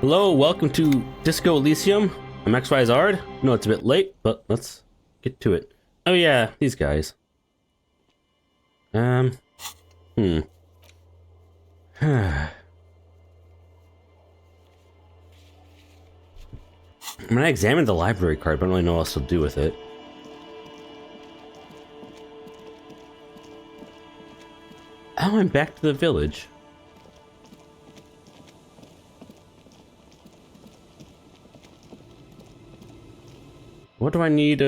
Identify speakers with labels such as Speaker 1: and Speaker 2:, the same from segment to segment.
Speaker 1: Hello, welcome to Disco Elysium. I'm XYZard. No, it's a bit late, but let's get to it. Oh yeah, these guys. When I examined the library card, but I don't really know what else to do with it. Oh, I'm back to the village. What do I need,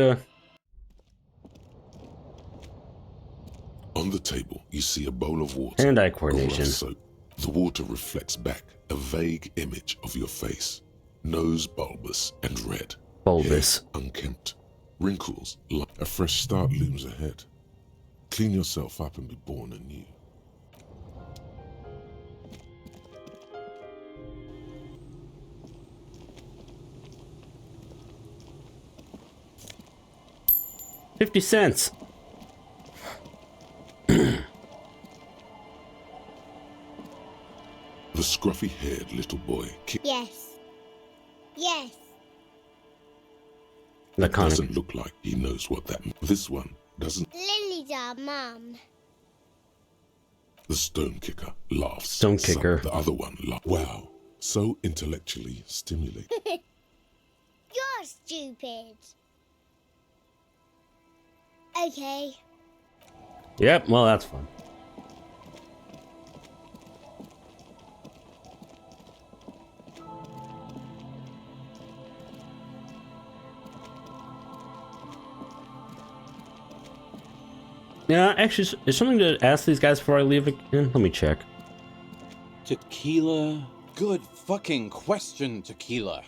Speaker 2: On the table, you see a bowl of water.
Speaker 1: hand-eye coordination.
Speaker 2: Soap. The water reflects back a vague image of your face. Nose bulbous and red.
Speaker 1: Bulbous.
Speaker 2: Hair unkempt. Wrinkles. A fresh start looms ahead. Clean yourself up and be born anew.
Speaker 1: $0.50.
Speaker 2: The scruffy-haired little boy
Speaker 3: Yes. Yes.
Speaker 2: doesn't look like he knows what that means. This one doesn't.
Speaker 3: Lily's our mum.
Speaker 2: The stone kicker laughs.
Speaker 1: Stone kicker.
Speaker 2: The other one laughs. Wow, so intellectually stimulating.
Speaker 3: You're stupid. Okay.
Speaker 1: Yep, well that's fun. Yeah, actually, there's something to ask these guys before I leave again. Let me check.
Speaker 4: Tequila? Good fucking question, Tequila.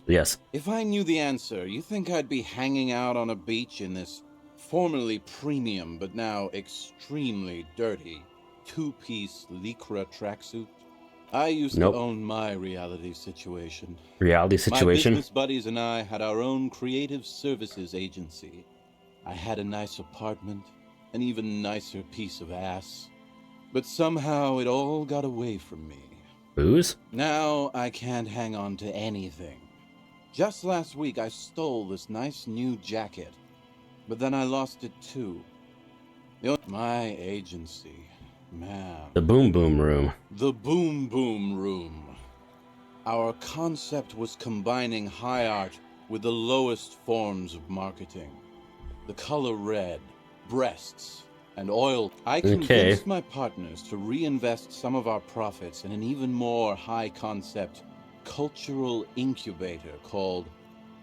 Speaker 1: Yes.
Speaker 4: If I knew the answer, you think I'd be hanging out on a beach in this formerly premium but now extremely dirty two-piece Lycra tracksuit? I used
Speaker 1: Nope.
Speaker 4: to own my reality situation.
Speaker 1: Reality situation.
Speaker 4: My business buddies and I had our own creative services agency. I had a nice apartment, an even nicer piece of ass. But somehow it all got away from me.
Speaker 1: Booze?
Speaker 4: Now I can't hang on to anything. Just last week I stole this nice new jacket, but then I lost it too. My agency, man.
Speaker 1: The Boom Boom Room.
Speaker 4: The Boom Boom Room. Our concept was combining high art with the lowest forms of marketing. The color red, breasts, and oil. I convinced my partners to reinvest some of our profits in an even more high-concept cultural incubator called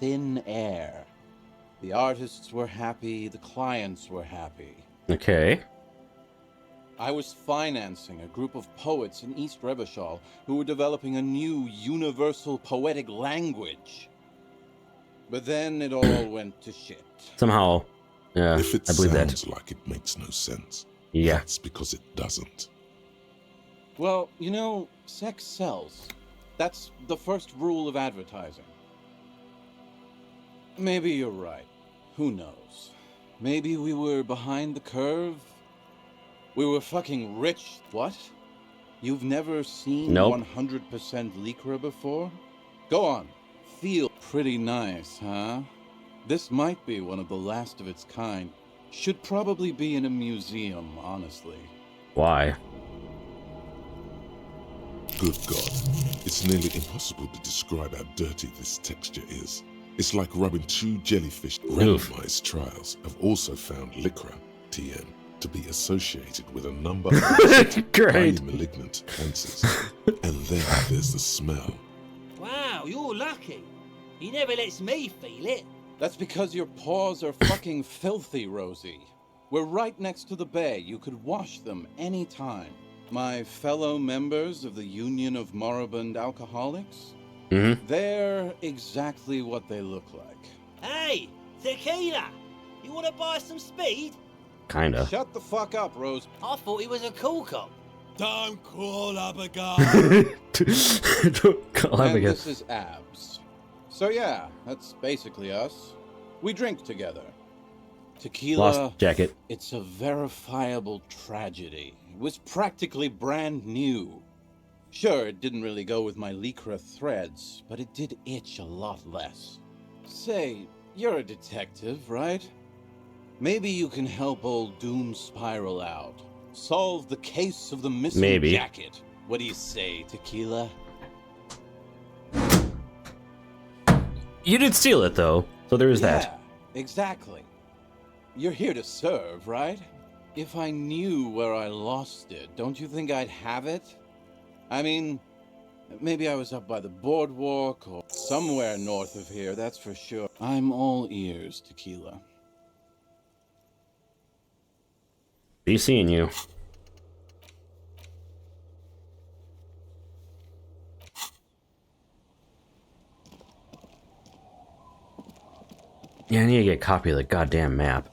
Speaker 4: Thin Air. The artists were happy, the clients were happy.
Speaker 1: Okay.
Speaker 4: I was financing a group of poets in East Revachol who were developing a new universal poetic language. But then it all went to shit.
Speaker 1: Somehow, yeah,
Speaker 2: If it
Speaker 1: I believe
Speaker 2: sounds
Speaker 1: that.
Speaker 2: like it makes no sense,
Speaker 1: Yeah.
Speaker 2: that's because it doesn't.
Speaker 4: Well, you know, sex sells. That's the first rule of advertising. Maybe you're right. Who knows? Maybe we were behind the curve? We were fucking rich. What? You've never seen
Speaker 1: Nope.
Speaker 4: 100% Lycra before? Go on. Feel pretty nice, huh? This might be one of the last of its kind. Should probably be in a museum, honestly.
Speaker 1: Why?
Speaker 2: Good God, it's nearly impossible to describe how dirty this texture is. It's like rubbing two jellyfish. Randomized trials have also found Lycra, TM, to be associated with a number of highly
Speaker 1: Great.
Speaker 2: malignant cancers. And then there's the smell.
Speaker 5: Wow, you're lucky. He never lets me feel it.
Speaker 4: That's because your paws are fucking filthy, Rosie. We're right next to the bay. You could wash them any time. My fellow members of the Union of Moribund Alcoholics?
Speaker 1: Mm-hmm.
Speaker 4: They're exactly what they look like.
Speaker 5: Hey, Tequila! You want to buy some speed?
Speaker 1: Kinda.
Speaker 4: Shut the fuck up, Rose.
Speaker 5: I thought he was a cool cop.
Speaker 6: Don't call up a guy.
Speaker 4: And this is Abs. So yeah, that's basically us. We drink together. Tequila,
Speaker 1: Lost jacket.
Speaker 4: it's a verifiable tragedy. It was practically brand new. Sure, it didn't really go with my lycra threads, but it did itch a lot less. Say, you're a detective, right? Maybe you can help old Doom Spiral out. Solve the case of the missing
Speaker 1: Maybe.
Speaker 4: jacket. What do you say, Tequila?
Speaker 1: You did steal it, though, so there is that.
Speaker 4: Yeah, exactly. You're here to serve, right? If I knew where I lost it, don't you think I'd have it? I mean, maybe I was up by the boardwalk or somewhere north of here, that's for sure. I'm all ears, Tequila.
Speaker 1: Be seeing you. Yeah, I need to get a copy of the goddamn map.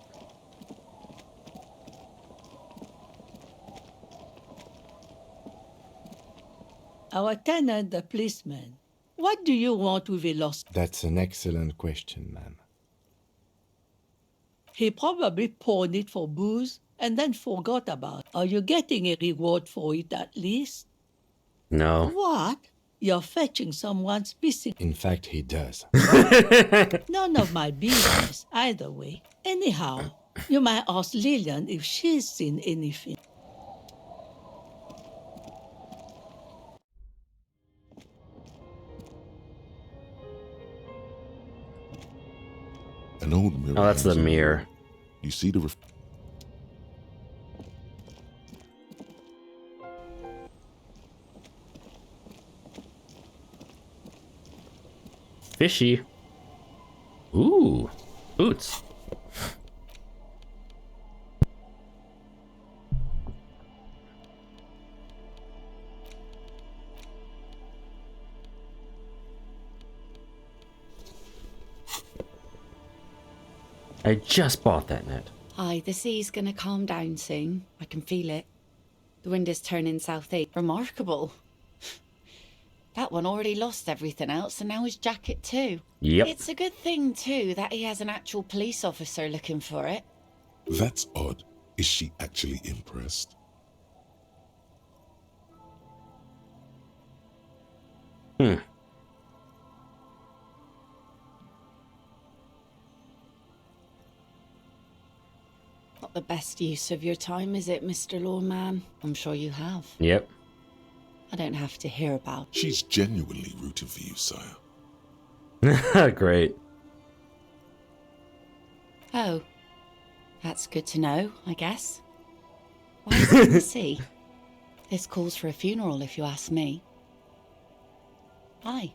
Speaker 7: Our tenant, the policeman. What do you want with a lost?
Speaker 8: That's an excellent question, ma'am.
Speaker 7: He probably pawned it for booze and then forgot about it. Are you getting a reward for it at least?
Speaker 1: No.
Speaker 7: What? You're fetching someone's missing.
Speaker 8: In fact, he does.
Speaker 7: None of my business, either way. Anyhow, you might ask Lillian if she's seen anything.
Speaker 2: An old mirror.
Speaker 1: Oh, that's the
Speaker 2: hangs on
Speaker 1: mirror.
Speaker 2: wall. You see the
Speaker 1: Fishy. Ooh. Boots. I just bought that net.
Speaker 9: Aye, the sea's gonna calm down soon. I can feel it. The wind is turning southeast. Remarkable. That one already lost everything else, and now his jacket too.
Speaker 1: Yep.
Speaker 9: It's a good thing too that he has an actual police officer looking for it.
Speaker 2: That's odd. Is she actually impressed?
Speaker 1: Hmm.
Speaker 9: Not the best use of your time, is it, Mr. Lawman? I'm sure you have.
Speaker 1: Yep.
Speaker 9: I don't have to hear about it.
Speaker 2: She's genuinely rooting for you, sire.
Speaker 1: Great.
Speaker 9: Oh, that's good to know, I guess. Why is it in the sea? This calls for a funeral, if you ask me. Aye.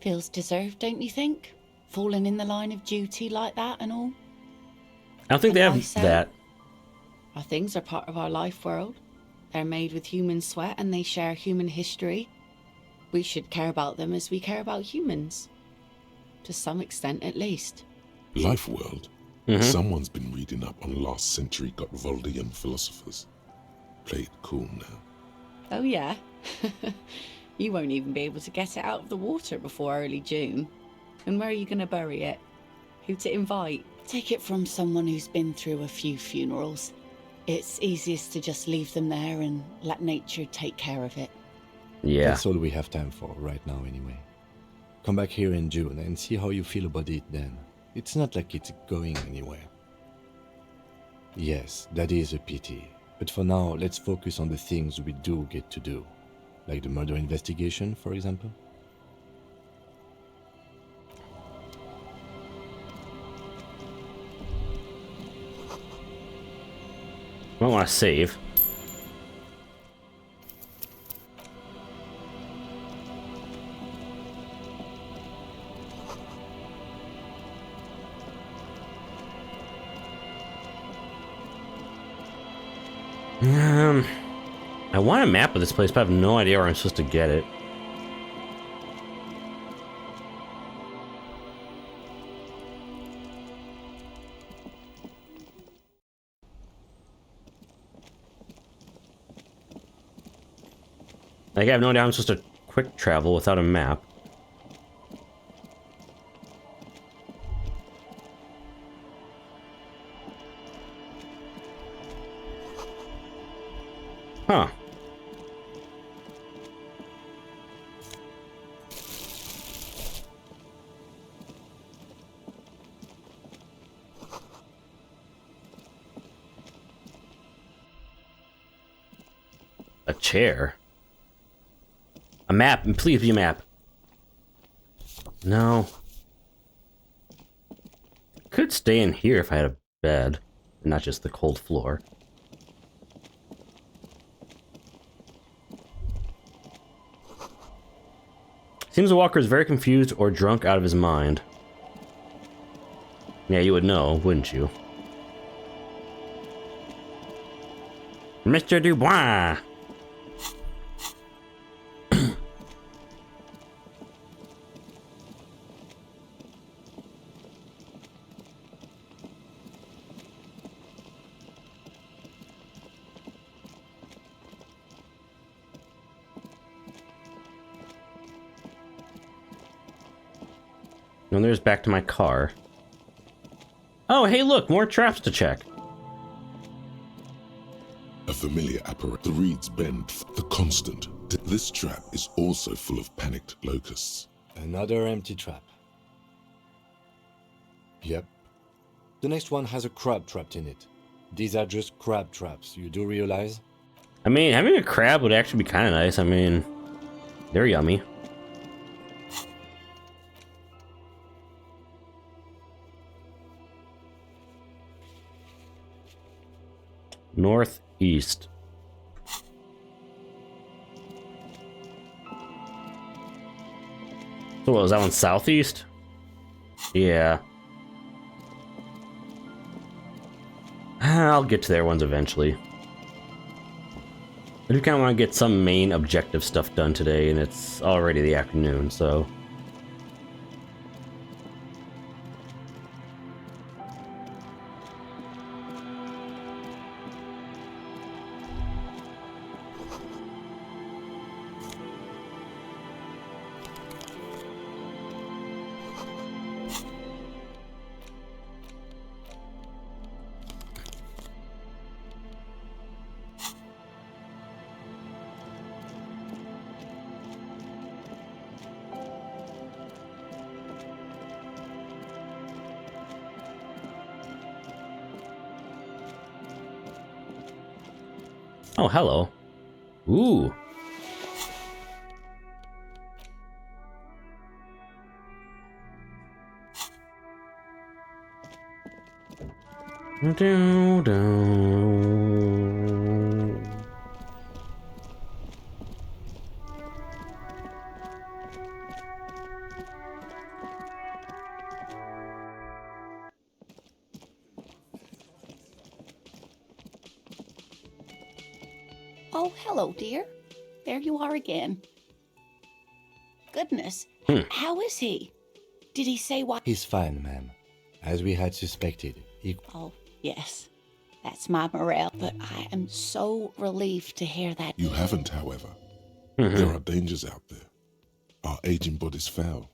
Speaker 9: Feels deserved, don't you think? Falling in the line of duty like that and all.
Speaker 1: I don't think they
Speaker 9: And
Speaker 1: have that.
Speaker 9: Our things are part of our life world. They're made with human sweat and they share human history. We should care about them as we care about humans. To some extent, at least.
Speaker 2: Life world.
Speaker 1: Mhm.
Speaker 2: Someone's been reading up on last century Gotvaldian philosophers. Play it cool now.
Speaker 9: Oh, yeah? You won't even be able to get it out of the water before early June. And where are you going to bury it? Who to invite? Take it from someone who's been through a few funerals. It's easiest to just leave them there and let nature take care of it.
Speaker 1: Yeah.
Speaker 8: That's all we have time for right now anyway. Come back here in June and see how you feel about it then. It's not like it's going anywhere. Yes, that is a pity. But for now, let's focus on the things we do get to do. Like the murder investigation, for example.
Speaker 1: I want to save. I want a map of this place, but I have no idea where I'm supposed to get it. Like, I have no idea I'm supposed to quick travel without a map. Huh. chair. A map. Please be a map. No. Could stay in here if I had a bed, and not just the cold floor. Seems the walker is very confused or drunk out of his mind. Yeah, you would know, wouldn't you? Mr. Dubois! And there's back to my car. Oh, hey, look, more traps to check.
Speaker 2: A familiar apparatus. The reeds bend. The constant. This trap is also full of panicked locusts.
Speaker 8: Another empty trap. Yep. The next one has a crab trapped in it. These are just crab traps, you do realize?
Speaker 1: I mean, having a crab would actually be kind of nice. I mean, they're yummy. Northeast. So what was that one? Southeast? Yeah. I'll get to their ones eventually. I do kind of want to get some main objective stuff done today, and it's already the afternoon, so... Oh, hello. Ooh.
Speaker 9: Oh, hello, dear. There you are again. Goodness, how is he? Did he say why?
Speaker 8: He's fine, ma'am. As we had suspected, he...
Speaker 9: Oh, yes. That's my morale. But I am so relieved to hear that.
Speaker 2: You haven't, however. There are dangers out there. Our aging body's foul.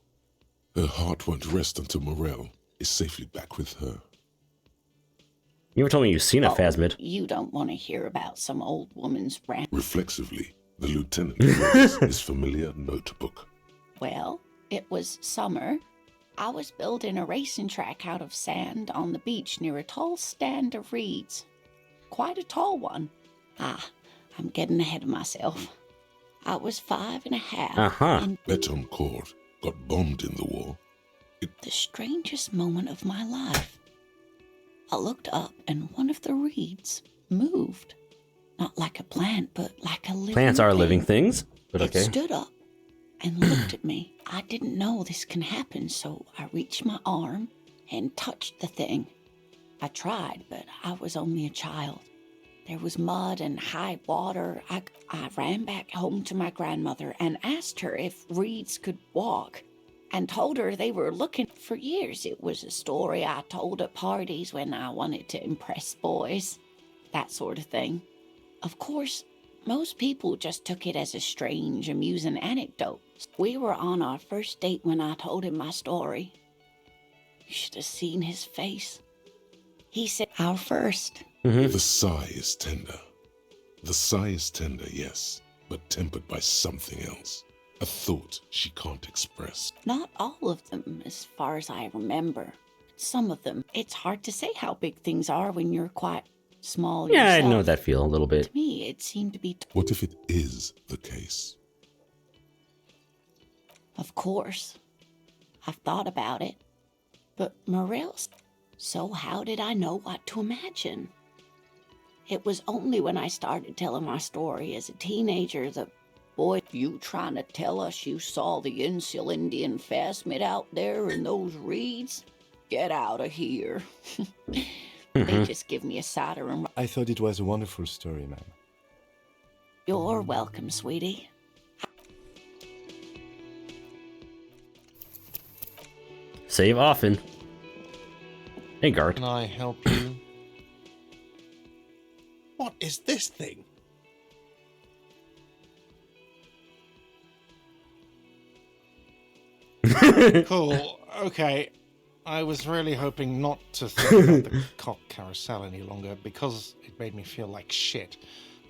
Speaker 2: Her heart won't rest until Morel is safely back with her.
Speaker 1: You ever told me you've seen a phasmid?
Speaker 9: You don't want to hear about some old woman's rant.
Speaker 2: Reflexively, the lieutenant reads his familiar notebook.
Speaker 9: Well, it was summer. I was building a racing track out of sand on the beach near a tall stand of reeds. Quite a tall one. I'm getting ahead of myself. I was 5.5. And
Speaker 2: Betoncourt got bombed in the war.
Speaker 9: the strangest moment of my life. I looked up and one of the reeds moved. Not like a plant, but like a living
Speaker 1: Plants are
Speaker 9: thing.
Speaker 1: living things, but okay.
Speaker 9: It stood up and looked at me. I didn't know this can happen, so I reached my arm and touched the thing. I tried, but I was only a child. There was mud and high water. I ran back home to my grandmother and asked her if reeds could walk, and told her they were looking for years. It was a story I told at parties when I wanted to impress boys, that sort of thing. Of course, most people just took it as a strange, amusing anecdote. We were on our first date when I told him my story. You should have seen his face. He said, our first.
Speaker 2: The sigh is tender. The sigh is tender, yes, but tempered by something else. A thought she can't express.
Speaker 9: Not all of them, as far as I remember. Some of them. It's hard to say how big things are when you're quite small
Speaker 1: Yeah, I
Speaker 9: yourself.
Speaker 1: know that feel a little bit.
Speaker 9: To me, it seemed to be...
Speaker 2: What if it is the case?
Speaker 9: Of course. I've thought about it. But Morel's... So how did I know what to imagine? It was only when I started telling my story as a teenager that... Boy, you trying to tell us you saw the Insul Indian Phasmid out there in those reeds? Get out of here. They just give me a cider and...
Speaker 8: I thought it was a wonderful story, man.
Speaker 9: You're welcome, sweetie.
Speaker 1: Save often. Hey, Gart.
Speaker 6: Can I help you? What is this thing? Cool. Okay. I was really hoping not to think about the cock carousel any longer because it made me feel like shit.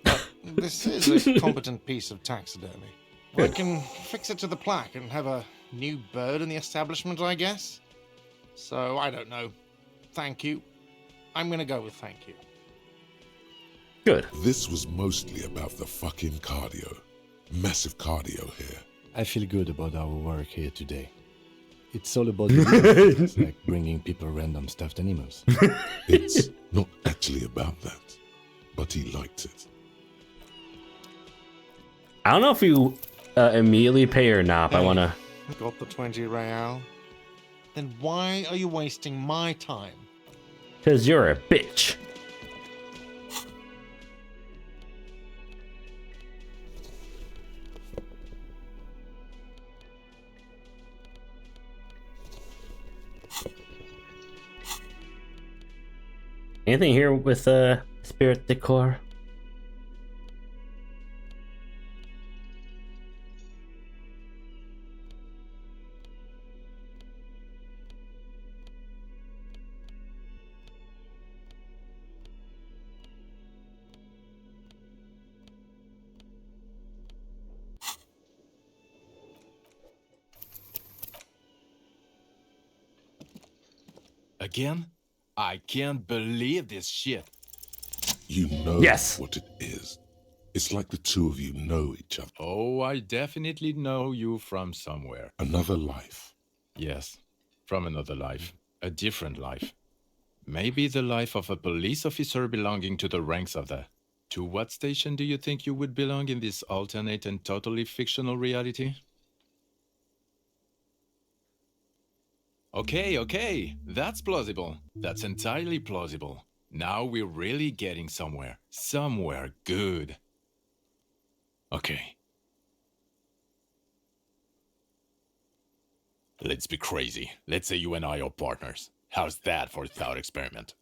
Speaker 6: But this is a competent piece of taxidermy. I can fix it to the plaque and have a new bird in the establishment, I guess. So, I don't know. Thank you. I'm gonna go with thank you.
Speaker 1: Good.
Speaker 2: This was mostly about the fucking cardio. Massive cardio here.
Speaker 8: I feel good about our work here today. It's all about the little things, like bringing people random stuffed animals.
Speaker 2: It's not actually about that, but he liked it.
Speaker 1: I don't know if you immediately pay or not, but I want to...
Speaker 6: Got the 20 real? Then why are you wasting my time?
Speaker 1: Because you're a bitch. Anything here with spirit decor?
Speaker 10: Again? I can't believe this shit.
Speaker 2: You know
Speaker 1: Yes.
Speaker 2: what it is. It's like the two of you know each other.
Speaker 10: Oh, I definitely know you from somewhere.
Speaker 2: Another life.
Speaker 10: Yes, from another life. A different life. Maybe the life of a police officer belonging to the ranks of the... To what station do you think you would belong in this alternate and totally fictional reality? Okay, that's plausible. That's entirely plausible. Now we're really getting somewhere. Somewhere good. Okay. Let's be crazy. Let's say you and I are partners. How's that for a thought experiment?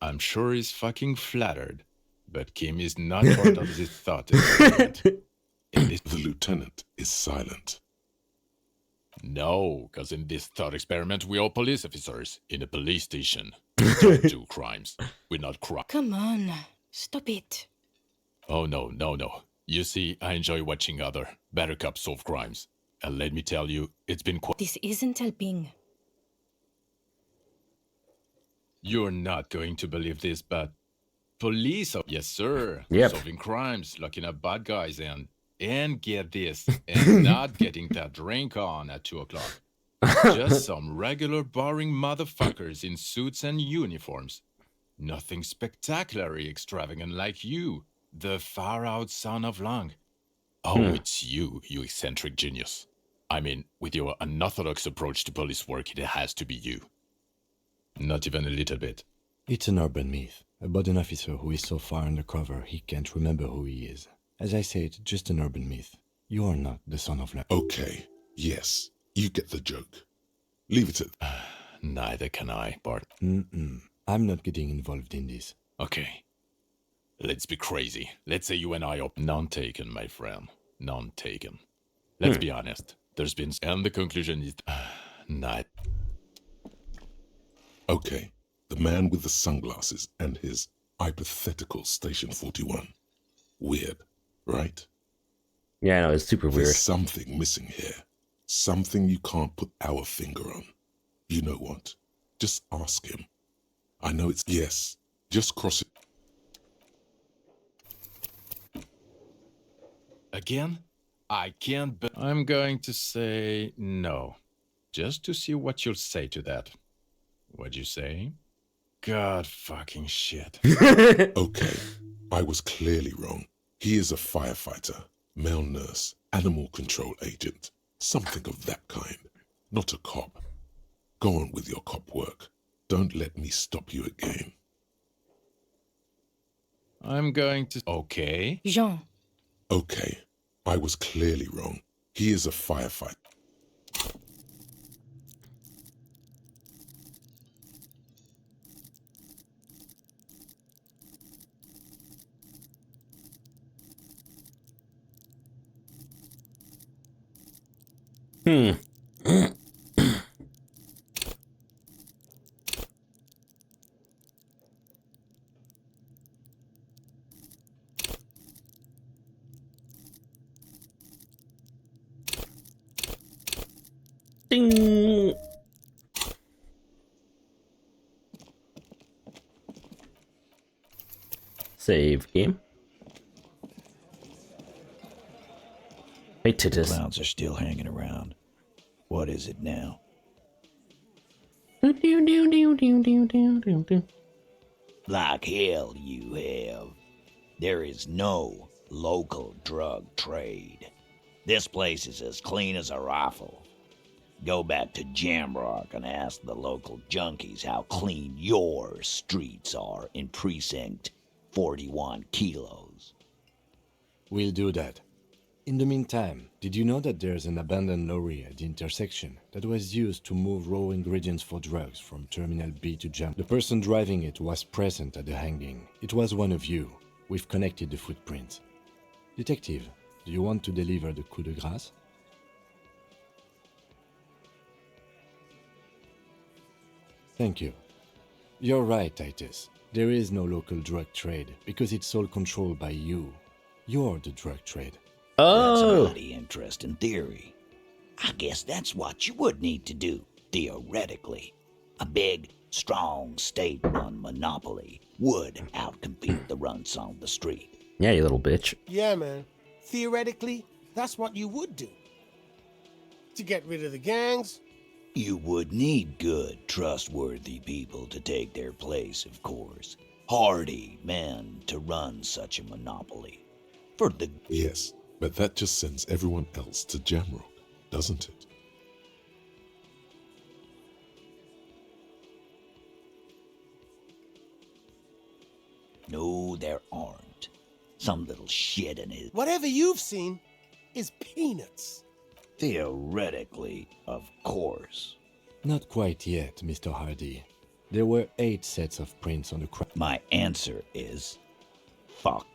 Speaker 10: I'm sure he's fucking flattered, but Kim is not part of this thought experiment.
Speaker 2: The lieutenant is silent.
Speaker 10: No, because in this thought experiment, we are police officers in a police station. We don't do crimes. We're not crime.
Speaker 11: Come on, stop it.
Speaker 10: Oh, no. You see, I enjoy watching other better cops solve crimes. And let me tell you, it's been quite...
Speaker 11: This isn't helping.
Speaker 10: You're not going to believe this, but... Police... Yes, sir.
Speaker 1: Yep.
Speaker 10: Solving crimes, locking up bad guys, and get this, and not getting that drink on at 2 o'clock. Just some regular boring motherfuckers in suits and uniforms. Nothing spectacularly extravagant like you, the far-out son of Lang. Oh, it's you eccentric genius. I mean, with your unorthodox approach to police work, it has to be you. Not even a little bit.
Speaker 8: It's an urban myth about an officer who is so far undercover he can't remember who he is. As I said, just an urban myth. You are not the son of Lang.
Speaker 2: Okay, yes, you get the joke. Leave it at...
Speaker 10: Neither can I, Bart.
Speaker 8: I'm not getting involved in this.
Speaker 10: Okay. Let's be crazy. Let's say you and I are non-taken, my friend. Non-taken. Let's be honest. There's been... And the conclusion is... Not...
Speaker 2: Okay, the man with the sunglasses and his hypothetical Station 41. Weird, right?
Speaker 1: Yeah, I know, it's super weird.
Speaker 2: There's something missing here. Something you can't put our finger on. You know what? Just ask him. I know it's... Yes, just cross it.
Speaker 10: Again? I can't be... I'm going to say no. Just to see what you'll say to that. What'd you say? God fucking shit.
Speaker 2: Okay, I was clearly wrong. He is a firefighter, male nurse, animal control agent, something of that kind. Not a cop. Go on with your cop work. Don't let me stop you again.
Speaker 10: I'm going to... Okay.
Speaker 11: Jean,
Speaker 2: Okay, I was clearly wrong. He is a firefighter.
Speaker 1: Hmm. Ding. Save game. Hey, Titus.
Speaker 12: Clowns are still hanging around. What is it now? Like hell you have. There is no local drug trade. This place is as clean as a rifle. Go back to Jamrock and ask the local junkies how clean your streets are in Precinct 41 Kilos.
Speaker 8: We'll do that. In the meantime, did you know that there's an abandoned lorry at the intersection that was used to move raw ingredients for drugs from Terminal B to Jam? The person driving it was present at the hanging. It was one of you. We've connected the footprints. Detective, do you want to deliver the coup de grâce? Thank you. You're right, Titus. There is no local drug trade because it's all controlled by you. You're the drug trade.
Speaker 12: That's a
Speaker 1: Oh.
Speaker 12: mighty interesting theory. I guess that's what you would need to do, theoretically. A big, strong, state-run monopoly would outcompete the runts on the street.
Speaker 1: Yeah, you little bitch.
Speaker 13: Yeah, man. Theoretically, that's what you would do. To get rid of the gangs.
Speaker 12: You would need good, trustworthy people to take their place, of course. Hardy men to run such a monopoly. For the...
Speaker 2: Yes, but that just sends everyone else to Jamrock, doesn't it?
Speaker 12: No, there aren't. Some little shit in it.
Speaker 13: Whatever you've seen is peanuts.
Speaker 12: Theoretically, of course.
Speaker 8: Not quite yet, Mr. Hardie. There were 8 sets of prints on the crowd.
Speaker 12: My answer is... fuck.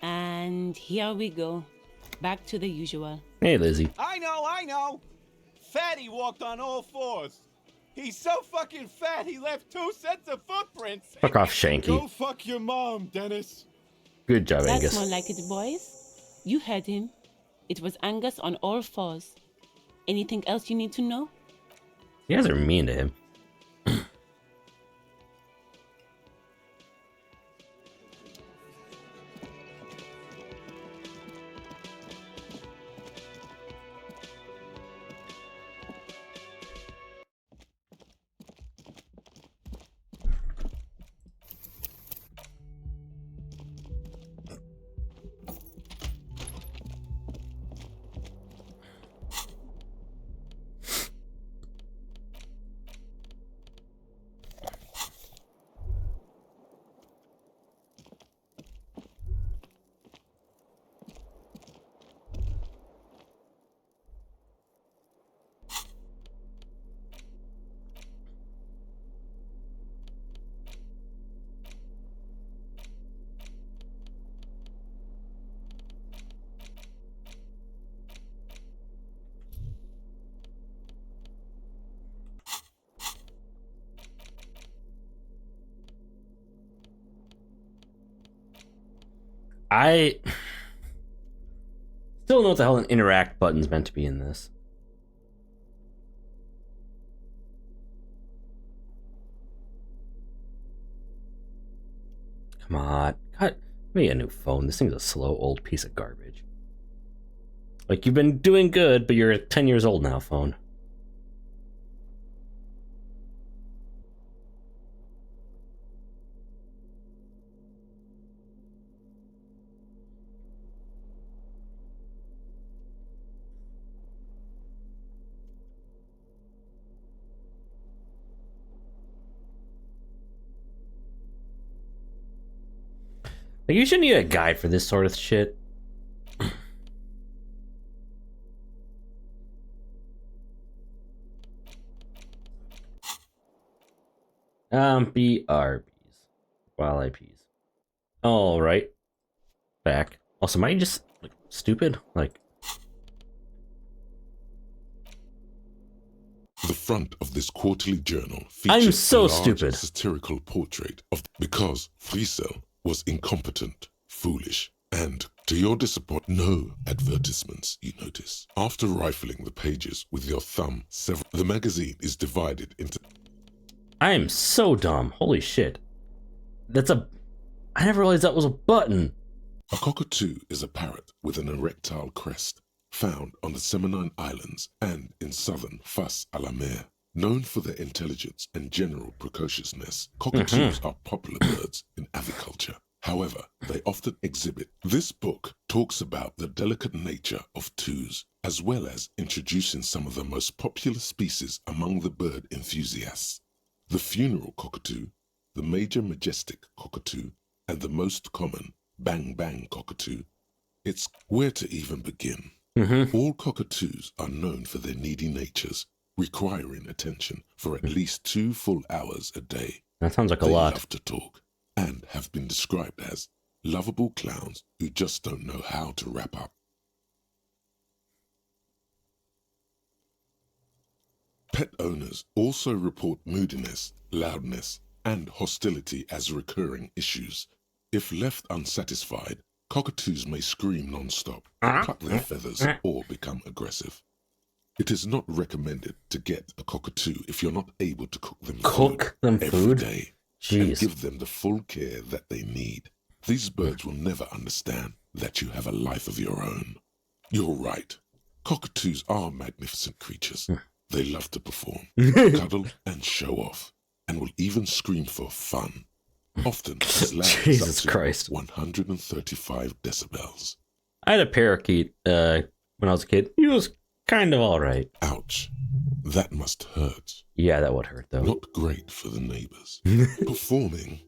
Speaker 14: And here we go. Back to the usual.
Speaker 1: Hey, Lizzie.
Speaker 5: I know. Fatty walked on all fours. He's so fucking fat he left 2 sets of footprints.
Speaker 1: Fuck off, Shanky.
Speaker 5: Go fuck your mom, Dennis.
Speaker 1: Good job,
Speaker 14: That's
Speaker 1: Angus.
Speaker 14: more like it, boys. You heard him. It was Angus on all fours. Anything else you need to know?
Speaker 1: You guys are mean to him. I still don't know what the hell an interact button's meant to be in this. Come on. Cut me a new phone. This thing's a slow old piece of garbage. Like, you've been doing good, but you're 10 years old now, phone. Like, you should need a guide for this sort of shit. BRBs. While IPs. Alright. Back. Also, am I just, like, stupid? Like...
Speaker 2: The front of this quarterly journal
Speaker 1: I'm
Speaker 2: features
Speaker 1: so
Speaker 2: a large
Speaker 1: stupid.
Speaker 2: satirical portrait of because Friesel was incompetent, foolish, and, to your disappointment, no advertisements, you notice. After rifling the pages with your thumb, the magazine is divided into...
Speaker 1: I am so dumb. Holy shit. That's a... I never realized that was a button.
Speaker 2: A cockatoo is a parrot with an erectile crest, found on the Seminine Islands and in southern Fas a la Mer. Known for their intelligence and general precociousness, cockatoos are popular birds in aviculture. However, they often exhibit. This book talks about the delicate nature of twos, as well as introducing some of the most popular species among the bird enthusiasts. The funeral cockatoo, the major majestic cockatoo, and the most common bang bang cockatoo. It's where to even begin. All cockatoos are known for their needy natures, requiring attention for at least 2 full hours a day.
Speaker 1: That sounds like a
Speaker 2: They
Speaker 1: lot.
Speaker 2: love to talk and have been described as lovable clowns who just don't know how to wrap up. Pet owners also report moodiness, loudness, and hostility as recurring issues. If left unsatisfied, cockatoos may scream non-stop, pluck their feathers, or become aggressive. It is not recommended to get a cockatoo if you're not able to cook them every day and give them the full care that they need. These birds will never understand that you have a life of your own. You're right. Cockatoos are magnificent creatures. They love to perform, cuddle, and show off, and will even scream for fun. Often as loud
Speaker 1: Jesus Christ.
Speaker 2: 135 decibels.
Speaker 1: I had a parakeet when I was a kid. He was kind of alright.
Speaker 2: Ouch. That must hurt.
Speaker 1: Yeah, that would hurt, though.
Speaker 2: Not great for the neighbors. Performing.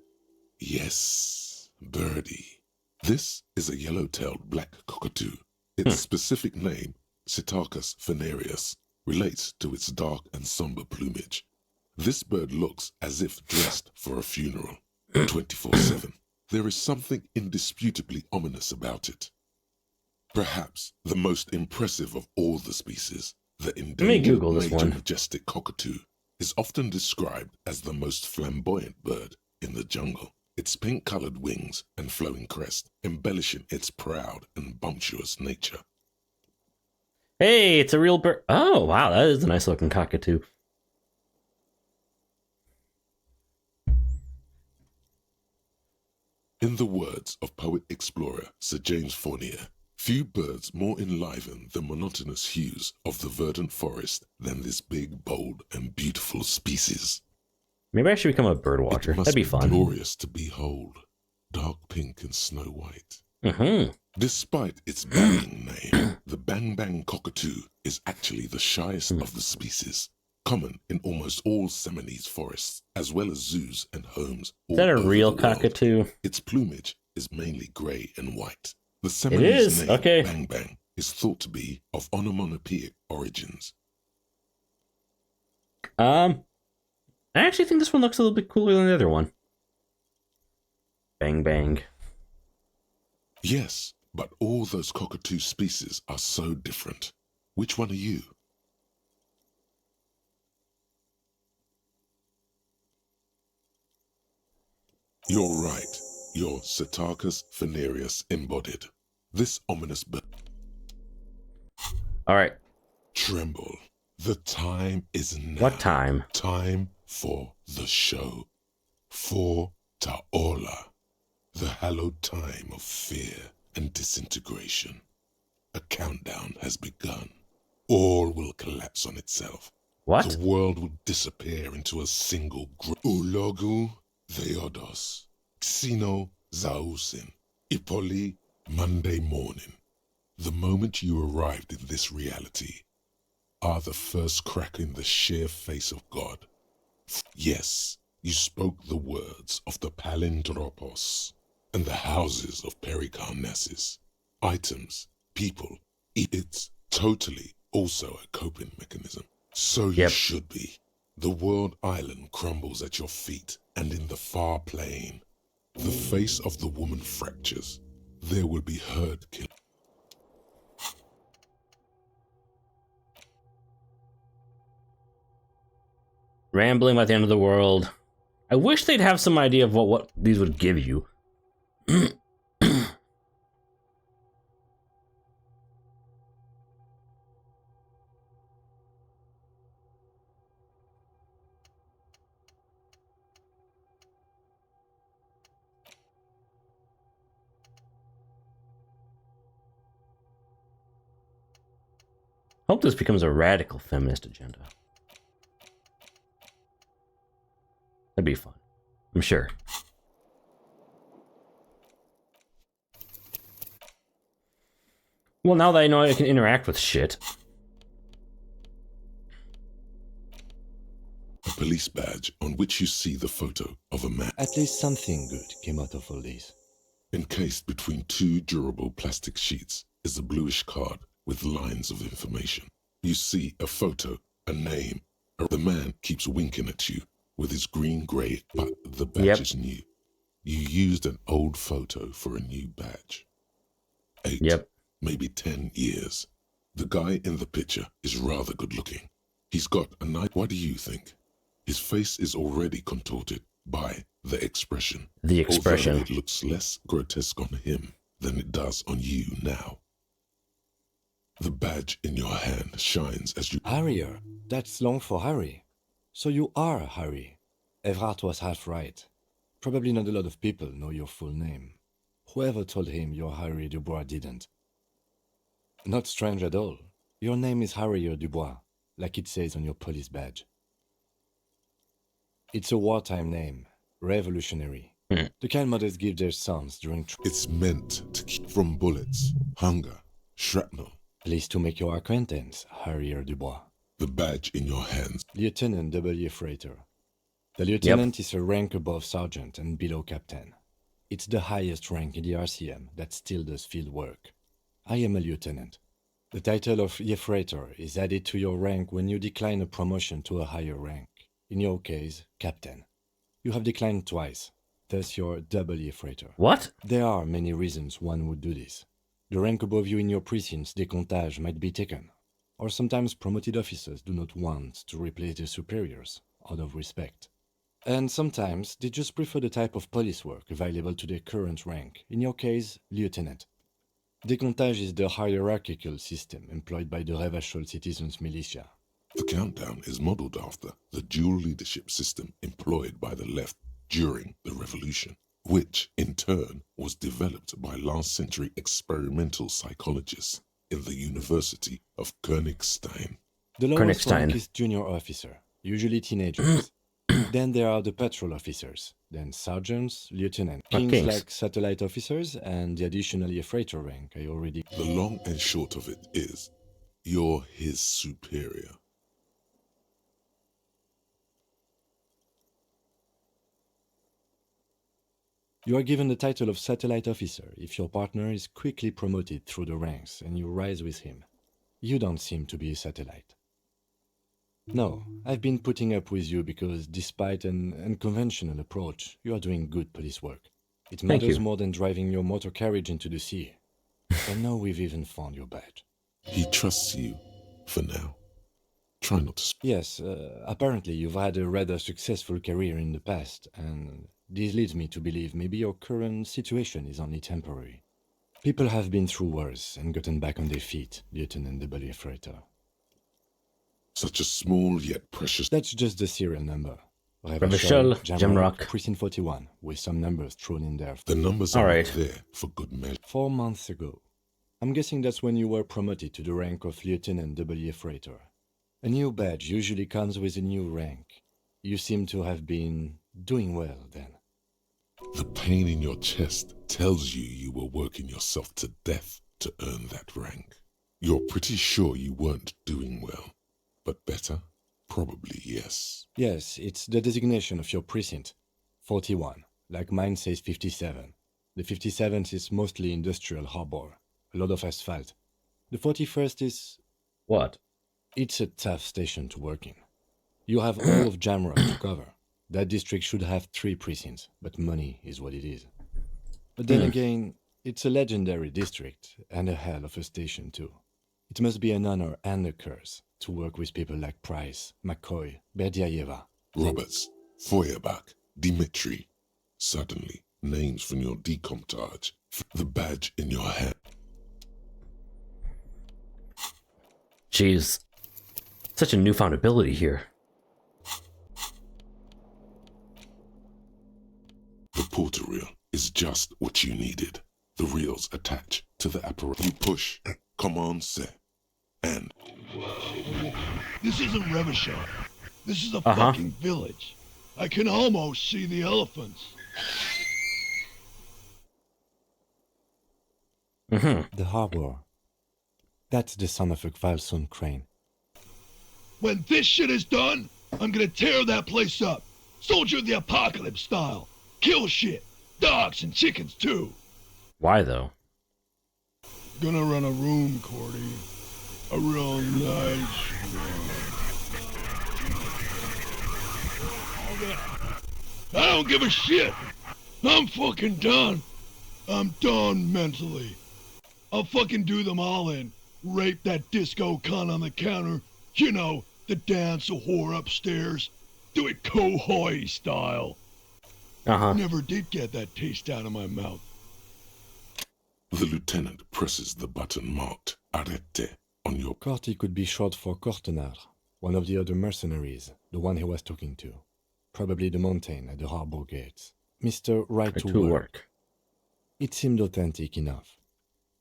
Speaker 2: Yes, birdie. This is a yellow-tailed black cockatoo. Its specific name, Psittacus venereus, relates to its dark and somber plumage. This bird looks as if dressed for a funeral, 24/7. There is something indisputably ominous about it. Perhaps the most impressive of all the species, the endangered major majestic cockatoo, is often described as the most flamboyant bird in the jungle. Its pink-colored wings and flowing crest embellishing its proud and bumptious nature.
Speaker 1: Hey, it's a real bird. Oh, wow, that is a nice looking cockatoo.
Speaker 2: In the words of poet-explorer Sir James Fournier, few birds more enliven the monotonous hues of the verdant forest than this big, bold, and beautiful species.
Speaker 1: Maybe I should become a bird watcher.
Speaker 2: It must
Speaker 1: That'd be fun.
Speaker 2: Glorious to behold, dark pink and snow white. Despite its banging name, the bang bang cockatoo is actually the shyest of the species, common in almost all Seminoles forests, as well as zoos and homes.
Speaker 1: Is that a real cockatoo?
Speaker 2: Its plumage is mainly grey and white. The Seminoles name bang bang is thought to be of onomatopoeic origins.
Speaker 1: I actually think this one looks a little bit cooler than the other one. Bang bang.
Speaker 2: Yes, but all those cockatoo species are so different. Which one are you? You're right. You're Psittacus venereus embodied. This ominous bird.
Speaker 1: All right.
Speaker 2: Tremble. The time is now.
Speaker 1: What time?
Speaker 2: Time for the show. For Taola. The hallowed time of fear and disintegration. A countdown has begun. All will collapse on itself.
Speaker 1: What?
Speaker 2: The world will disappear into a single group. Ulogu Theodos. Xeno Zausin. Ipoli Monday morning. The moment you arrived in this reality are the first crack in the sheer face of God. Yes, you spoke the words of the Palindropos and the houses of Pericarnassus. Items, people, it's totally also a coping mechanism. So you should be. The world island crumbles at your feet, and in the far plain, the face of the woman fractures. There will be herd kill.
Speaker 1: Rambling about the end of the world. I wish they'd have some idea of what these would give you. Hope this becomes a radical feminist agenda. That'd be fun. I'm sure. Well, now that I know I can interact with shit.
Speaker 2: A police badge on which you see the photo of a man.
Speaker 8: At least something good came out of all this.
Speaker 2: Encased between two durable plastic sheets is a bluish card with lines of information. You see a photo, a name. The man keeps winking at you with his green-grey, but the badge is new. You used an old photo for a new badge. 8, maybe 10 years. The guy in the picture is rather good-looking. He's got a nice... What do you think? His face is already contorted by the expression.
Speaker 1: The expression.
Speaker 2: Although it looks less grotesque on him than it does on you now. The badge in your hand shines as you...
Speaker 8: Harrier. That's long for Harry. So you are Harry. Evrard was half right. Probably not a lot of people know your full name. Whoever told him you're Harry Dubois didn't. Not strange at all. Your name is Harrier Dubois, like it says on your police badge. It's a wartime name, revolutionary. The kind mothers give their sons during...
Speaker 2: It's meant to keep from bullets, hunger, shrapnel.
Speaker 8: Pleased to make your acquaintance, Harrier Dubois.
Speaker 2: The badge in your hands.
Speaker 8: Lieutenant W. Freighter. The lieutenant is a rank above sergeant and below captain. It's the highest rank in the RCM that still does field work. I am a lieutenant. The title of Freighter is added to your rank when you decline a promotion to a higher rank. In your case, captain. You have declined twice, thus you're W. Freighter.
Speaker 1: What?
Speaker 8: There are many reasons one would do this. The rank above you in your precinct's décomptage might be taken. Or sometimes promoted officers do not want to replace their superiors, out of respect. And sometimes they just prefer the type of police work available to their current rank, in your case, lieutenant. Décomptage is the hierarchical system employed by the Revachol Citizens Militia.
Speaker 2: The countdown is modeled after the dual leadership system employed by the left during the revolution, which in turn was developed by last-century experimental psychologists in the University of Königstein.
Speaker 8: The lowest rank is junior officer, usually teenagers. Then there are the patrol officers, then sergeants, lieutenants, kings like satellite officers, and the additional freighter rank I already...
Speaker 2: The long and short of it is, you're his superior.
Speaker 8: You are given the title of satellite officer if your partner is quickly promoted through the ranks and you rise with him. You don't seem to be a satellite. No, I've been putting up with you because despite an unconventional approach, you are doing good police work. It matters more than driving your motor carriage into the sea. And now we've even found your badge.
Speaker 2: He trusts you, for now. Try not to...
Speaker 8: Yes, apparently you've had a rather successful career in the past, and this leads me to believe maybe your current situation is only temporary. People have been through wars and gotten back on their feet, Lieutenant W. Freighter.
Speaker 2: Such a small yet precious...
Speaker 8: That's just the serial number.
Speaker 1: Revachol, Jamrock.
Speaker 8: Precinct 41, with some numbers thrown in there.
Speaker 2: The numbers
Speaker 1: All
Speaker 2: are
Speaker 1: right.
Speaker 2: there for good measure.
Speaker 8: 4 months ago. I'm guessing that's when you were promoted to the rank of Lieutenant W. Freighter. A new badge usually comes with a new rank. You seem to have been doing well then.
Speaker 2: The pain in your chest tells you were working yourself to death to earn that rank. You're pretty sure you weren't doing well, but better? Probably yes.
Speaker 8: Yes, it's the designation of your precinct. 41, like mine says 57. The 57th is mostly industrial harbor, a lot of asphalt. The 41st is...
Speaker 1: What?
Speaker 8: It's a tough station to work in. You have all of Jamrock to cover. That district should have 3 precincts, but money is what it is. But then again, it's a legendary district, and a hell of a station too. It must be an honor and a curse to work with people like Price, McCoy, Berdiaeva.
Speaker 2: Roberts, Feuerbach, Dimitri. Suddenly, names from your decomptage. The badge in your hand.
Speaker 1: Jeez. Such a newfound ability here.
Speaker 2: The porter reel is just what you needed. The reels attach to the apparatus. You push, command set, and...
Speaker 15: This isn't Revachol. This is a fucking village. I can almost see the elephants.
Speaker 8: The harbor. That's the son of a Valson crane.
Speaker 15: When this shit is done, I'm gonna tear that place up. Soldier of the Apocalypse style. Kill shit. Dogs and chickens too.
Speaker 1: Why though?
Speaker 15: Gonna run a room, Cordy. A real nice one. I don't give a shit. I'm fucking done. I'm done mentally. I'll fucking do them all in. Rape that disco cunt on the counter. You know, the dance a whore upstairs. Do it Kohoi style. Never did get that taste out of my mouth.
Speaker 2: The lieutenant presses the button marked Arrête on your...
Speaker 8: Corty could be short for Cortenard, one of the other mercenaries, the one he was talking to. Probably the mountain at the harbor gates. Mr. Right to Work. It seemed authentic enough.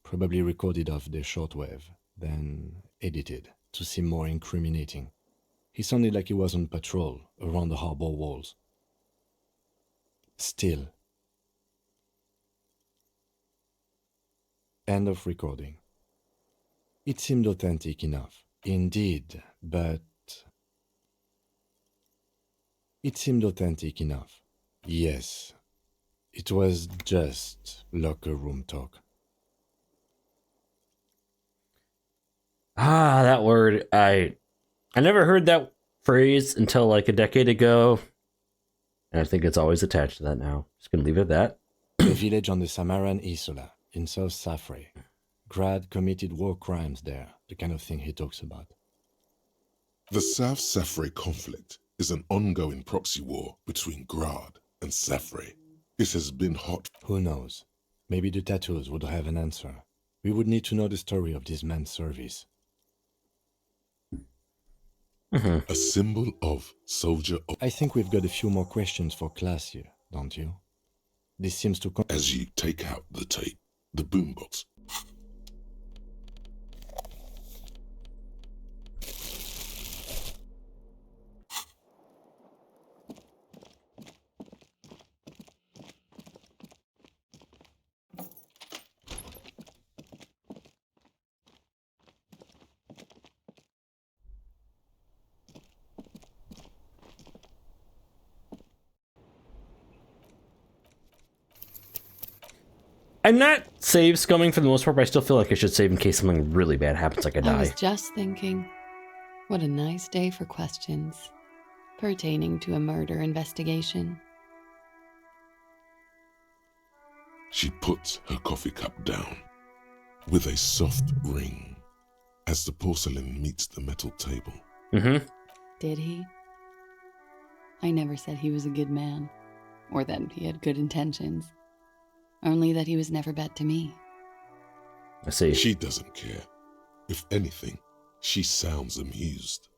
Speaker 8: Probably recorded off the shortwave, then edited to seem more incriminating. He sounded like he was on patrol around the harbor walls. Still. End of recording. It seemed authentic enough. Indeed, but... It seemed authentic enough. Yes. It was just locker room talk.
Speaker 1: Ah, that word. I never heard that phrase until like a decade ago. And I think it's always attached to that now. Just gonna leave it at that.
Speaker 8: A village on the Samaran Isola, in South Safre. Grad committed war crimes there, the kind of thing he talks about.
Speaker 2: The South Safre conflict is an ongoing proxy war between Grad and Safre. It has been hot.
Speaker 8: Who knows? Maybe the tattoos would have an answer. We would need to know the story of this man's service.
Speaker 2: A symbol of soldier of...
Speaker 8: I think we've got a few more questions for class here, don't you? This seems to...
Speaker 2: As you take out the tape, the boombox...
Speaker 1: I'm not save scumming for the most part, but I still feel like I should save in case something really bad happens, like I die.
Speaker 16: I was just thinking, what a nice day for questions pertaining to a murder investigation.
Speaker 2: She puts her coffee cup down with a soft ring as the porcelain meets the metal table.
Speaker 16: Did he? I never said he was a good man, or that he had good intentions. Only that he was never bad to me.
Speaker 1: I see.
Speaker 2: She doesn't care. If anything, she sounds amused.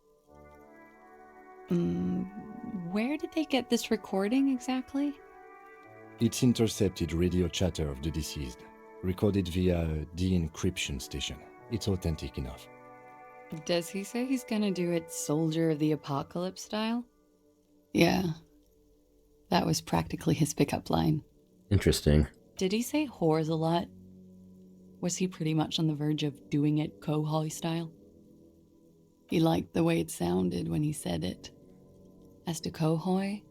Speaker 16: Where did they get this recording exactly?
Speaker 8: It's intercepted radio chatter of the deceased, recorded via a de-encryption station. It's authentic enough.
Speaker 16: Does he say he's gonna do it Soldier of the Apocalypse style? Yeah. That was practically his pickup line.
Speaker 1: Interesting.
Speaker 16: Did he say whores a lot? Was he pretty much on the verge of doing it Kohoi style? He liked the way it sounded when he said it. As to Kohoi,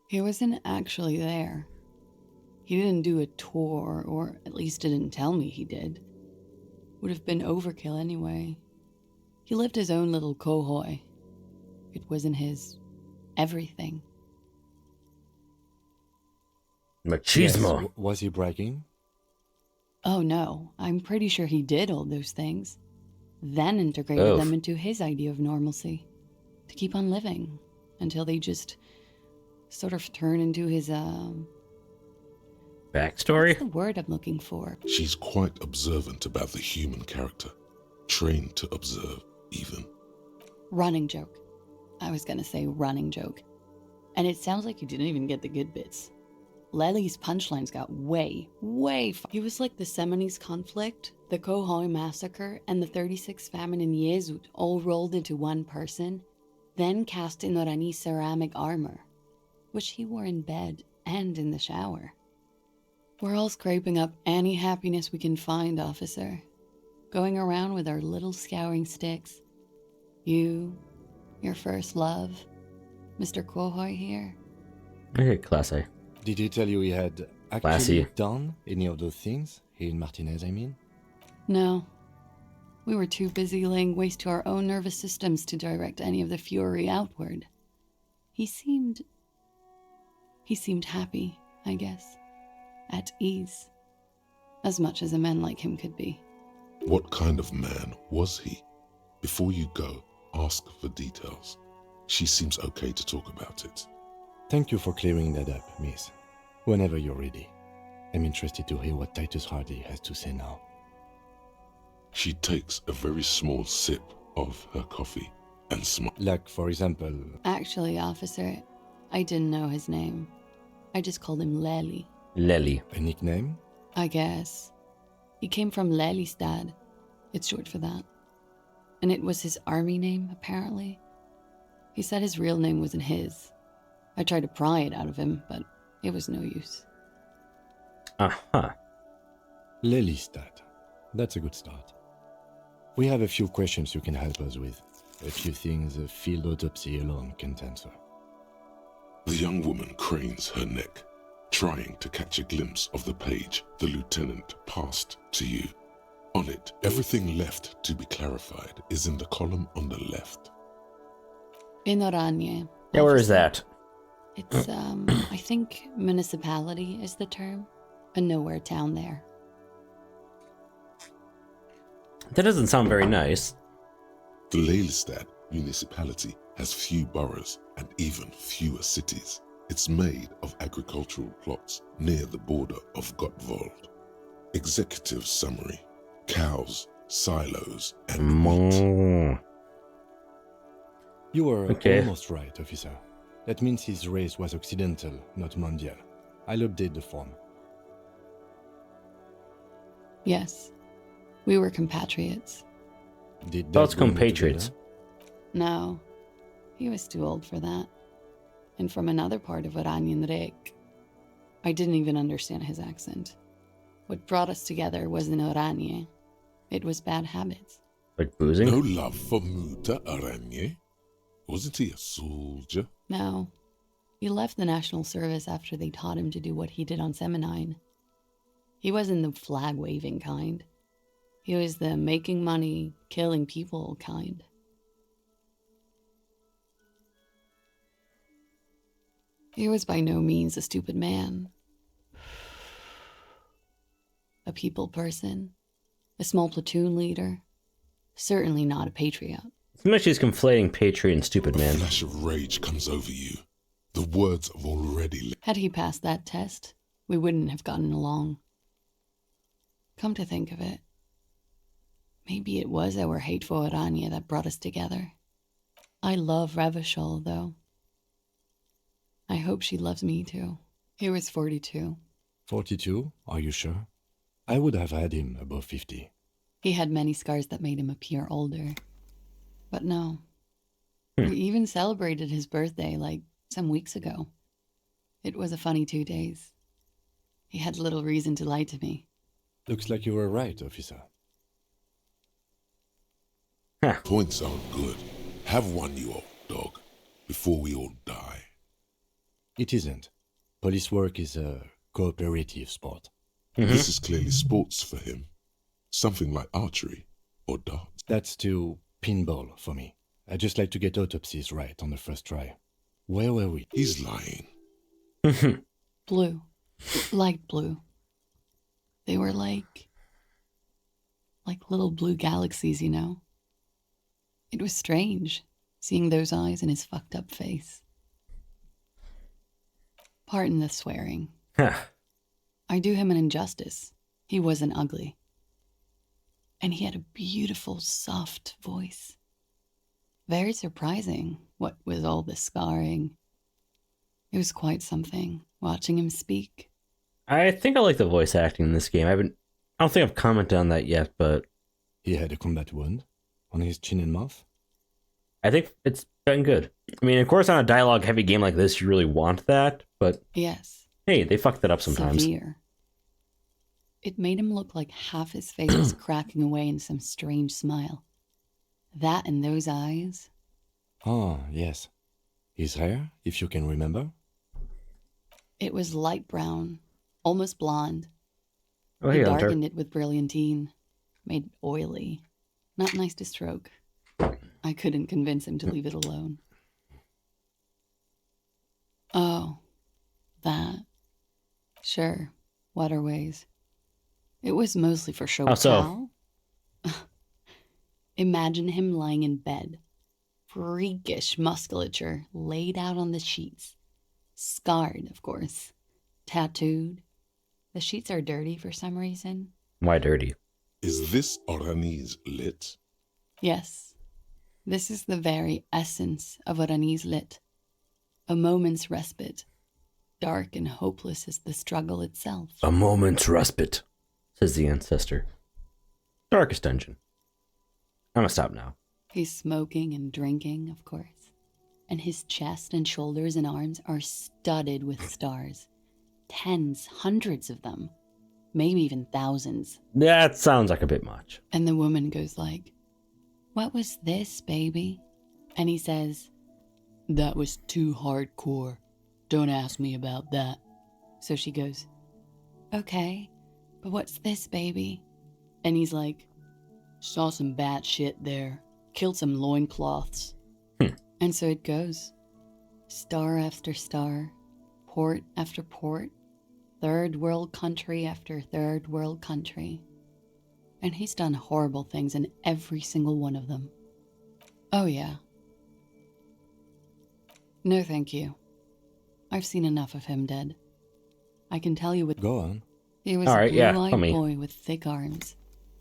Speaker 16: he wasn't actually there. He didn't do a tour, or at least didn't tell me he did. Would have been overkill anyway. He lived his own little Kohoi. It wasn't his everything.
Speaker 1: Machismo.
Speaker 8: Yes, was he bragging?
Speaker 16: Oh no, I'm pretty sure he did all those things. Then integrated them into his idea of normalcy. To keep on living. Until they just sort of turn into his,
Speaker 1: backstory?
Speaker 16: What's the word I'm looking for?
Speaker 2: She's quite observant about the human character. Trained to observe, even.
Speaker 16: Running joke. I was gonna say running joke. And it sounds like you didn't even get the good bits. Lely's punchlines got way far. He was like the Seminoles conflict, the Kohoi massacre, and the 36 famine in Yezut all rolled into one person, then cast in Orani's ceramic armor, which he wore in bed and in the shower. We're all scraping up any happiness we can find, officer. Going around with our little scouring sticks. You, your first love, Mr. Kohoi here.
Speaker 1: Okay, classy.
Speaker 8: Did he tell you he had actually
Speaker 1: Classy.
Speaker 8: done any of those things? He and Martinez, I mean?
Speaker 16: No. We were too busy laying waste to our own nervous systems to direct any of the fury outward. He seemed happy, I guess. At ease. As much as a man like him could be.
Speaker 2: What kind of man was he? Before you go, ask for details. She seems okay to talk about it.
Speaker 8: Thank you for clearing that up, miss. Whenever you're ready. I'm interested to hear what Titus Hardie has to say now.
Speaker 2: She takes a very small sip of her coffee and smiles.
Speaker 8: Like, for example...
Speaker 16: Actually, officer, I didn't know his name. I just called him Lely.
Speaker 1: Lely.
Speaker 8: A nickname?
Speaker 16: I guess. He came from Lelystad. It's short for that. And it was his army name, apparently. He said his real name wasn't his. I tried to pry it out of him, but it was no use.
Speaker 1: Uh-huh.
Speaker 8: Lelystad. That's a good start. We have a few questions you can help us with. A few things a field autopsy alone can't answer.
Speaker 2: The young woman cranes her neck, trying to catch a glimpse of the page the lieutenant passed to you. On it, everything left to be clarified is in the column on the left.
Speaker 16: In Oranje.
Speaker 1: Yeah, where is that?
Speaker 16: It's, I think municipality is the term. A nowhere town there.
Speaker 1: That doesn't sound very nice.
Speaker 2: The Lelystad municipality has few boroughs and even fewer cities. It's made of agricultural plots near the border of Gottwald. Executive summary: cows, silos, and wheat.
Speaker 8: You were
Speaker 1: Okay.
Speaker 8: almost right, officer. That means his race was occidental, not mondial. I'll update the form.
Speaker 16: Yes. We were compatriots.
Speaker 8: Did
Speaker 1: Thoughts
Speaker 8: that bring you
Speaker 1: compatriots.
Speaker 8: together?
Speaker 16: No. He was too old for that. And from another part of Oranjenrek. I didn't even understand his accent. What brought us together wasn't Oranje. It was bad habits.
Speaker 1: Like boozing?
Speaker 2: No love for Muta Aranye? Wasn't he a soldier?
Speaker 16: No. He left the National Service after they taught him to do what he did on Seminine. He wasn't the flag-waving kind. He was the making money, killing people kind. He was by no means a stupid man. A people person. A small platoon leader. Certainly not a patriot.
Speaker 1: Seems like she's conflating patriot and stupid man.
Speaker 2: A flash of rage comes over you. The words have already...
Speaker 16: Had he passed that test, we wouldn't have gotten along. Come to think of it, Maybe it was our hateful Aranya that brought us together. I love Revachol, though. I hope she loves me, too. He was 42.
Speaker 8: 42? Are you sure? I would have had him above 50.
Speaker 16: He had many scars that made him appear older. But no. We even celebrated his birthday, like, some weeks ago. It was a funny 2 days. He had little reason to lie to me.
Speaker 8: Looks like you were right, officer.
Speaker 2: Points aren't good. Have one, you old dog, before we all die.
Speaker 8: It isn't. Police work is a cooperative sport.
Speaker 2: This is clearly sports for him. Something like archery or darts.
Speaker 8: That's too pinball for me. I just like to get autopsies right on the first try. Where were we?
Speaker 2: He's lying.
Speaker 16: Blue. Light blue. They were like little blue galaxies, you know? It was strange, seeing those eyes in his fucked up face. Pardon the swearing. I do him an injustice. He wasn't ugly. And he had a beautiful, soft voice. Very surprising, what with all the scarring. It was quite something, watching him speak.
Speaker 1: I think I like the voice acting in this game. I don't think I've commented on that yet, but...
Speaker 8: He had a combat wound on his chin and mouth?
Speaker 1: I think it's been good. I mean, of course, on a dialogue-heavy game like this, you really want that, but...
Speaker 16: Yes.
Speaker 1: Hey, they fucked that up sometimes.
Speaker 16: Severe. It made him look like half his face was cracking away in some strange smile. That and those eyes.
Speaker 8: Ah, yes. His hair, if you can remember?
Speaker 16: It was light brown, almost blonde.
Speaker 1: Oh,
Speaker 16: he
Speaker 1: hey,
Speaker 16: darkened it with brilliantine, made it oily. Not nice to stroke. I couldn't convince him to leave it alone. Oh, that. Sure, waterways. It was mostly for show.
Speaker 1: How so?
Speaker 16: Imagine him lying in bed. Freakish musculature laid out on the sheets. Scarred, of course. Tattooed. The sheets are dirty for some reason.
Speaker 1: Why dirty?
Speaker 2: Is this Orani's lit?
Speaker 16: Yes. This is the very essence of Orani's lit. A moment's respite. Dark and hopeless as the struggle itself.
Speaker 1: A moment's respite, says the ancestor. Darkest dungeon. I'm gonna stop now.
Speaker 16: He's smoking and drinking, of course. And his chest and shoulders and arms are studded with stars. Tens, hundreds of them. Maybe even thousands.
Speaker 1: That sounds like a bit much.
Speaker 16: And the woman goes like, "What was this, baby?" And he says, "That was too hardcore. Don't ask me about that." So she goes, "Okay, but what's this, baby?" And he's like, "Saw some bat shit there. Killed some loincloths." And so it goes. Star after star. Port after port. Third world country after third world country. And he's done horrible things in every single one of them. Oh yeah. No thank you. I've seen enough of him dead. I can tell you with...
Speaker 8: Go on.
Speaker 16: He was
Speaker 1: All right,
Speaker 16: a
Speaker 1: yeah,
Speaker 16: blue-eyed
Speaker 1: tell me.
Speaker 16: boy with thick arms.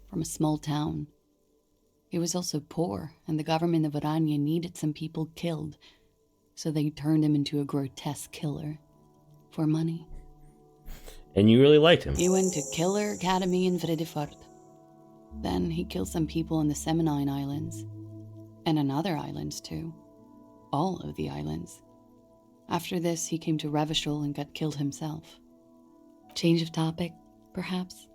Speaker 16: From a small town. He was also poor, and the government of Orania needed some people killed. So they turned him into a grotesque killer. For money.
Speaker 1: And you really liked him.
Speaker 16: He went to Killer Academy in Vredefort. Then he killed some people in the Seminine Islands. And on other islands, too. All of the islands. After this, he came to Revachol and got killed himself. Change of topic, perhaps?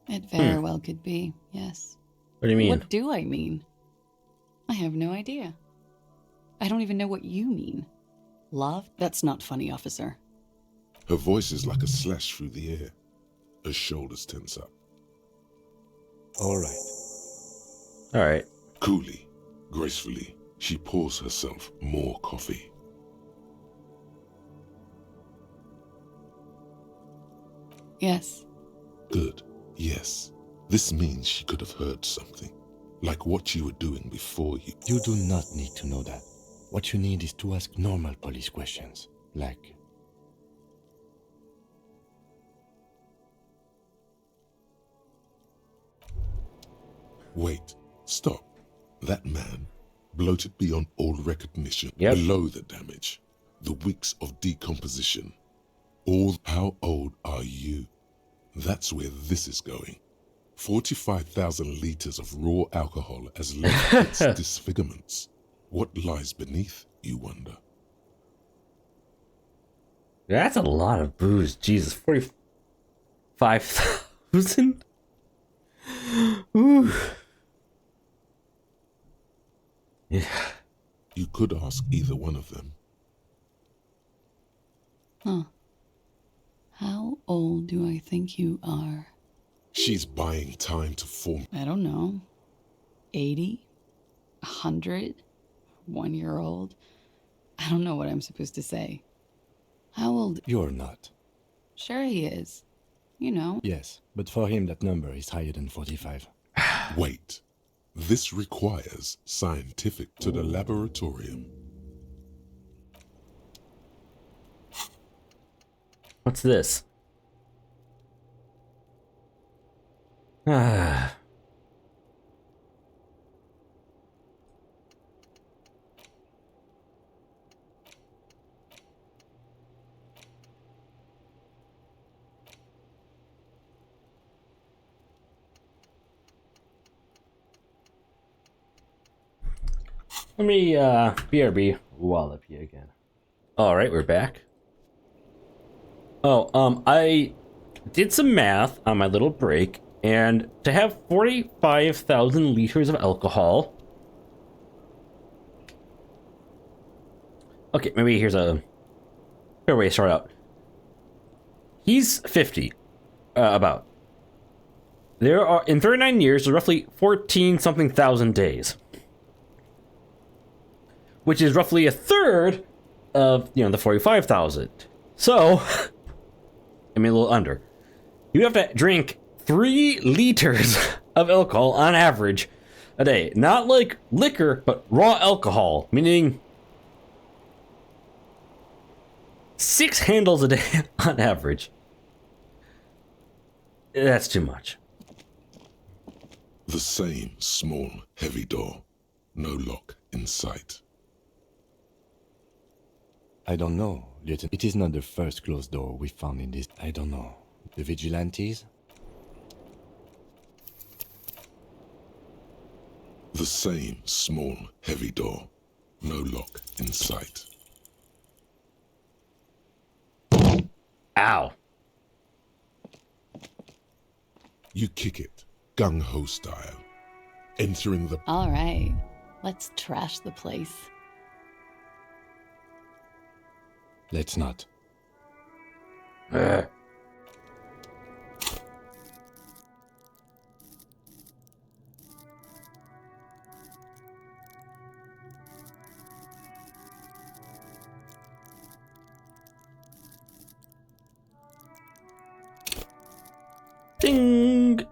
Speaker 16: It very well could be, yes.
Speaker 1: What do you mean?
Speaker 16: What do I mean? I have no idea. I don't even know what you mean. Love? That's not funny, officer.
Speaker 2: Her voice is like a slash through the air. Her shoulders tense up.
Speaker 8: All right.
Speaker 1: All right.
Speaker 2: Coolly, gracefully, she pours herself more coffee.
Speaker 16: Yes.
Speaker 2: Good. Yes. This means she could have heard something. Like what you were doing before you...
Speaker 8: You do not need to know that. What you need is to ask normal police questions. Like...
Speaker 2: Wait, stop. That man, bloated beyond all recognition,
Speaker 1: Yep.
Speaker 2: below the damage, the weeks of decomposition. How old are you? That's where this is going. 45,000 liters of raw alcohol has left its disfigurements. What lies beneath, you wonder?
Speaker 1: That's a lot of booze. Jesus, 45,000? Ooh. Yeah.
Speaker 2: You could ask either one of them.
Speaker 16: Huh. How old do I think you are?
Speaker 2: She's buying time to form.
Speaker 16: I don't know. 80? 100? 1 year old? I don't know what I'm supposed to say. How old?
Speaker 8: You're not.
Speaker 16: Sure he is. You know.
Speaker 8: Yes, but for him that number is higher than 45.
Speaker 2: Wait. This requires scientific to the laboratorium.
Speaker 1: What's this? Ah. Let me BRB wallop you again. Alright, we're back. Oh, I did some math on my little break, and to have 45,000 liters of alcohol. Okay, maybe here's a fair way to start out. He's 50, about. There are, in 39 years, there's roughly 14-something thousand days. Which is roughly a third of, the 45,000. So, I mean, a little under. You have to drink 3 liters of alcohol on average a day. Not like liquor, but raw alcohol, meaning 6 handles a day on average. That's too much.
Speaker 2: The same small, heavy door. No lock in sight.
Speaker 8: I don't know, Lieutenant. It is not the first closed door we found in this. I don't know. The vigilantes?
Speaker 2: The same small, heavy door. No lock in sight.
Speaker 1: Ow.
Speaker 2: You kick it, gung-ho style. Entering the...
Speaker 16: All right. Let's trash the place.
Speaker 8: Let's not.
Speaker 1: Ding!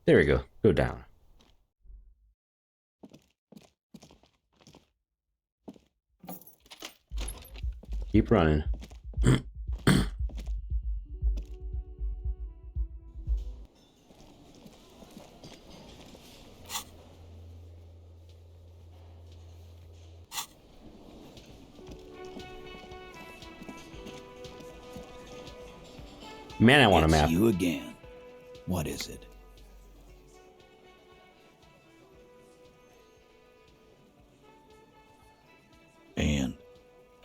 Speaker 1: There we go. Go down. Keep running. Man, I want a
Speaker 12: It's
Speaker 1: map.
Speaker 12: you again. What is it? And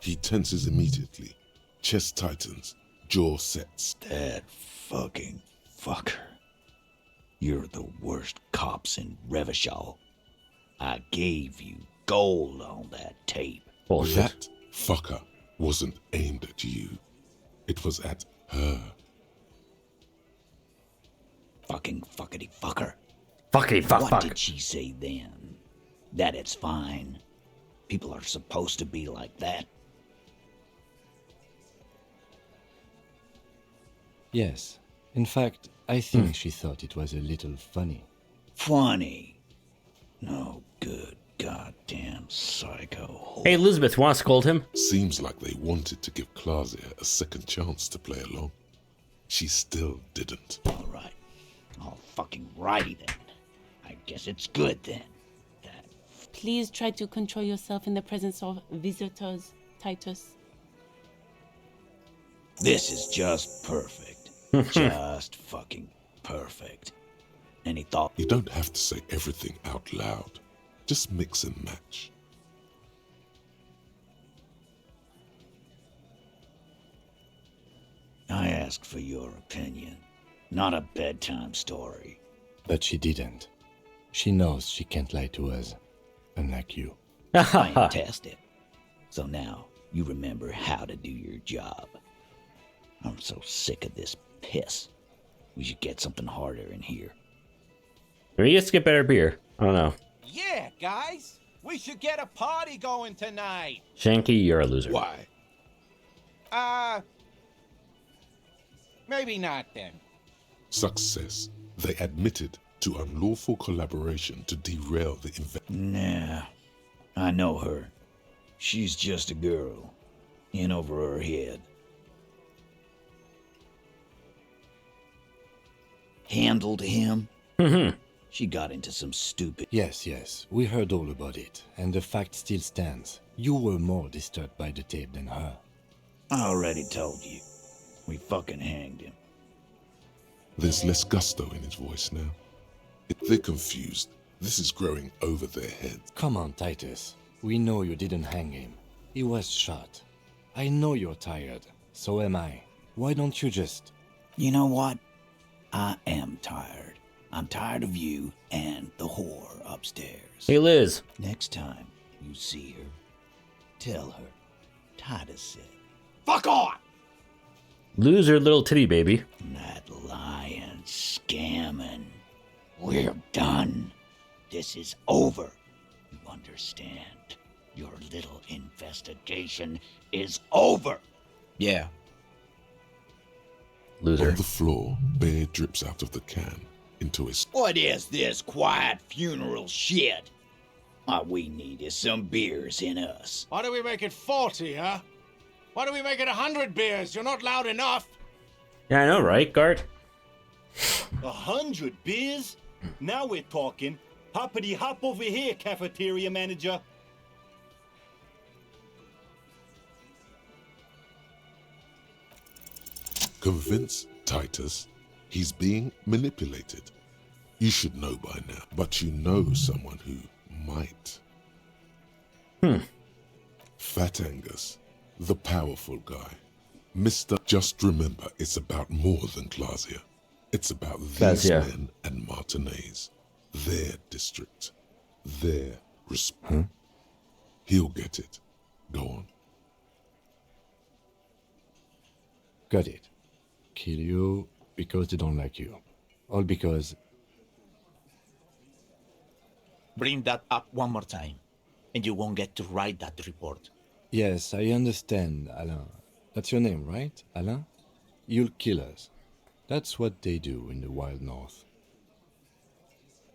Speaker 2: He tenses immediately. Chest tightens. Jaw sets.
Speaker 12: that fucking fucker. You're the worst cops in Revachol. I gave you gold on that tape.
Speaker 1: Bullshit.
Speaker 2: That fucker wasn't aimed at you. It was at her.
Speaker 12: Fucking fuckity fucker.
Speaker 1: Fuckity fuck
Speaker 12: What
Speaker 1: fuck.
Speaker 12: did she say then? That it's fine. People are supposed to be like that.
Speaker 8: Yes. In fact, I think she thought it was a little funny.
Speaker 12: Funny? No good goddamn psycho.
Speaker 1: Hey, Elizabeth, want to scold him?
Speaker 2: Seems like they wanted to give Claudia a second chance to play along. She still didn't.
Speaker 12: All right. All fucking righty then. I guess it's good then.
Speaker 14: Please try to control yourself in the presence of visitors, Titus.
Speaker 12: This is just perfect. Just fucking perfect. Any thought?
Speaker 2: You don't have to say everything out loud. Just mix and match.
Speaker 12: I asked for your opinion, not a bedtime story.
Speaker 8: But she didn't. She knows she can't lie to us, unlike you.
Speaker 12: Fantastic. So now you remember how to do your job. I'm so sick of this piss. We should get something harder in here.
Speaker 1: Maybe let's get better beer. I don't know.
Speaker 5: Yeah, guys. We should get a party going tonight.
Speaker 1: Shanky, you're a loser.
Speaker 2: Why?
Speaker 5: Maybe not then.
Speaker 2: Success. They admitted to unlawful collaboration to derail the
Speaker 12: Nah, I know her. She's just a girl. In over her head. Handled him. She got into some stupid...
Speaker 8: Yes, we heard all about it, and the fact still stands. You were more disturbed by the tape than her.
Speaker 12: I already told you. We fucking hanged him.
Speaker 2: There's less gusto in his voice now. If they're confused, this is growing over their heads.
Speaker 8: Come on, Titus. We know you didn't hang him. He was shot. I know you're tired. So am I. Why don't you just...
Speaker 12: You know what? I am tired. I'm tired of you and the whore upstairs.
Speaker 1: Hey, Liz.
Speaker 12: Next time you see her, tell her Titus said, "Fuck off!"
Speaker 1: Loser, little titty baby.
Speaker 12: That lying, scamming. We're done. This is over. You understand? Your little investigation is over.
Speaker 17: Yeah.
Speaker 1: Loser.
Speaker 2: On the floor, beer drips out of the can into his...
Speaker 12: What is this quiet funeral shit? All we need is some beers in us.
Speaker 13: Why do we make it 40, huh? Why do we make it 100 beers? You're not loud enough.
Speaker 1: Yeah, I know, right, Gart?
Speaker 5: 100 beers? Now we're talking. Hoppity hop over here, cafeteria manager.
Speaker 2: Convince Titus he's being manipulated. You should know by now, but you know someone who might. Fat Angus, the powerful guy. Mr. Just remember, it's about more than Claudia. It's about these men and Martinez, their district, their respect. He'll get it. Go on.
Speaker 8: Got it. Kill you because they don't like you. All because...
Speaker 17: Bring that up one more time, and you won't get to write that report.
Speaker 8: Yes, I understand, Alain. That's your name, right, Alain? You'll kill us. That's what they do in the Wild North.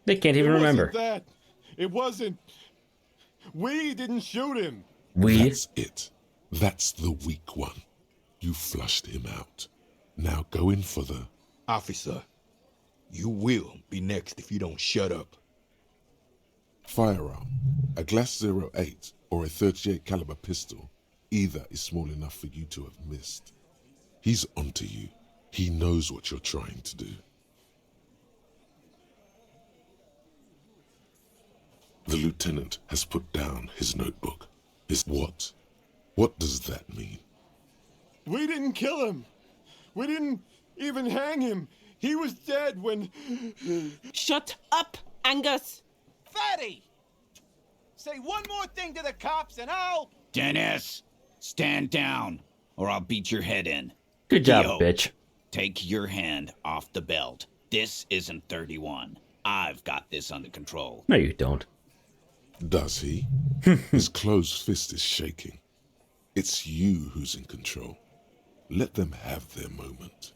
Speaker 1: They can't even remember.
Speaker 18: That. It wasn't. We didn't shoot him.
Speaker 2: That's it. That's the weak one. You flushed him out. Now go in for the...
Speaker 15: Officer, you will be next if you don't shut up.
Speaker 2: Firearm, a Glass 08 or a 38 caliber pistol. Either is small enough for you to have missed. He's onto you. He knows what you're trying to do. The lieutenant has put down his notebook. His what? What does that mean?
Speaker 18: We didn't kill him. We didn't even hang him. He was dead when...
Speaker 14: Shut up, Angus!
Speaker 5: Fatty! Say one more thing to the cops and I'll...
Speaker 12: Dennis, stand down, or I'll beat your head in.
Speaker 1: Good job,
Speaker 12: Yo,
Speaker 1: bitch.
Speaker 12: Take your hand off the belt. This isn't 31. I've got this under control.
Speaker 1: No, you don't.
Speaker 2: Does he? His closed fist is shaking. It's you who's in control. Let them have their moment.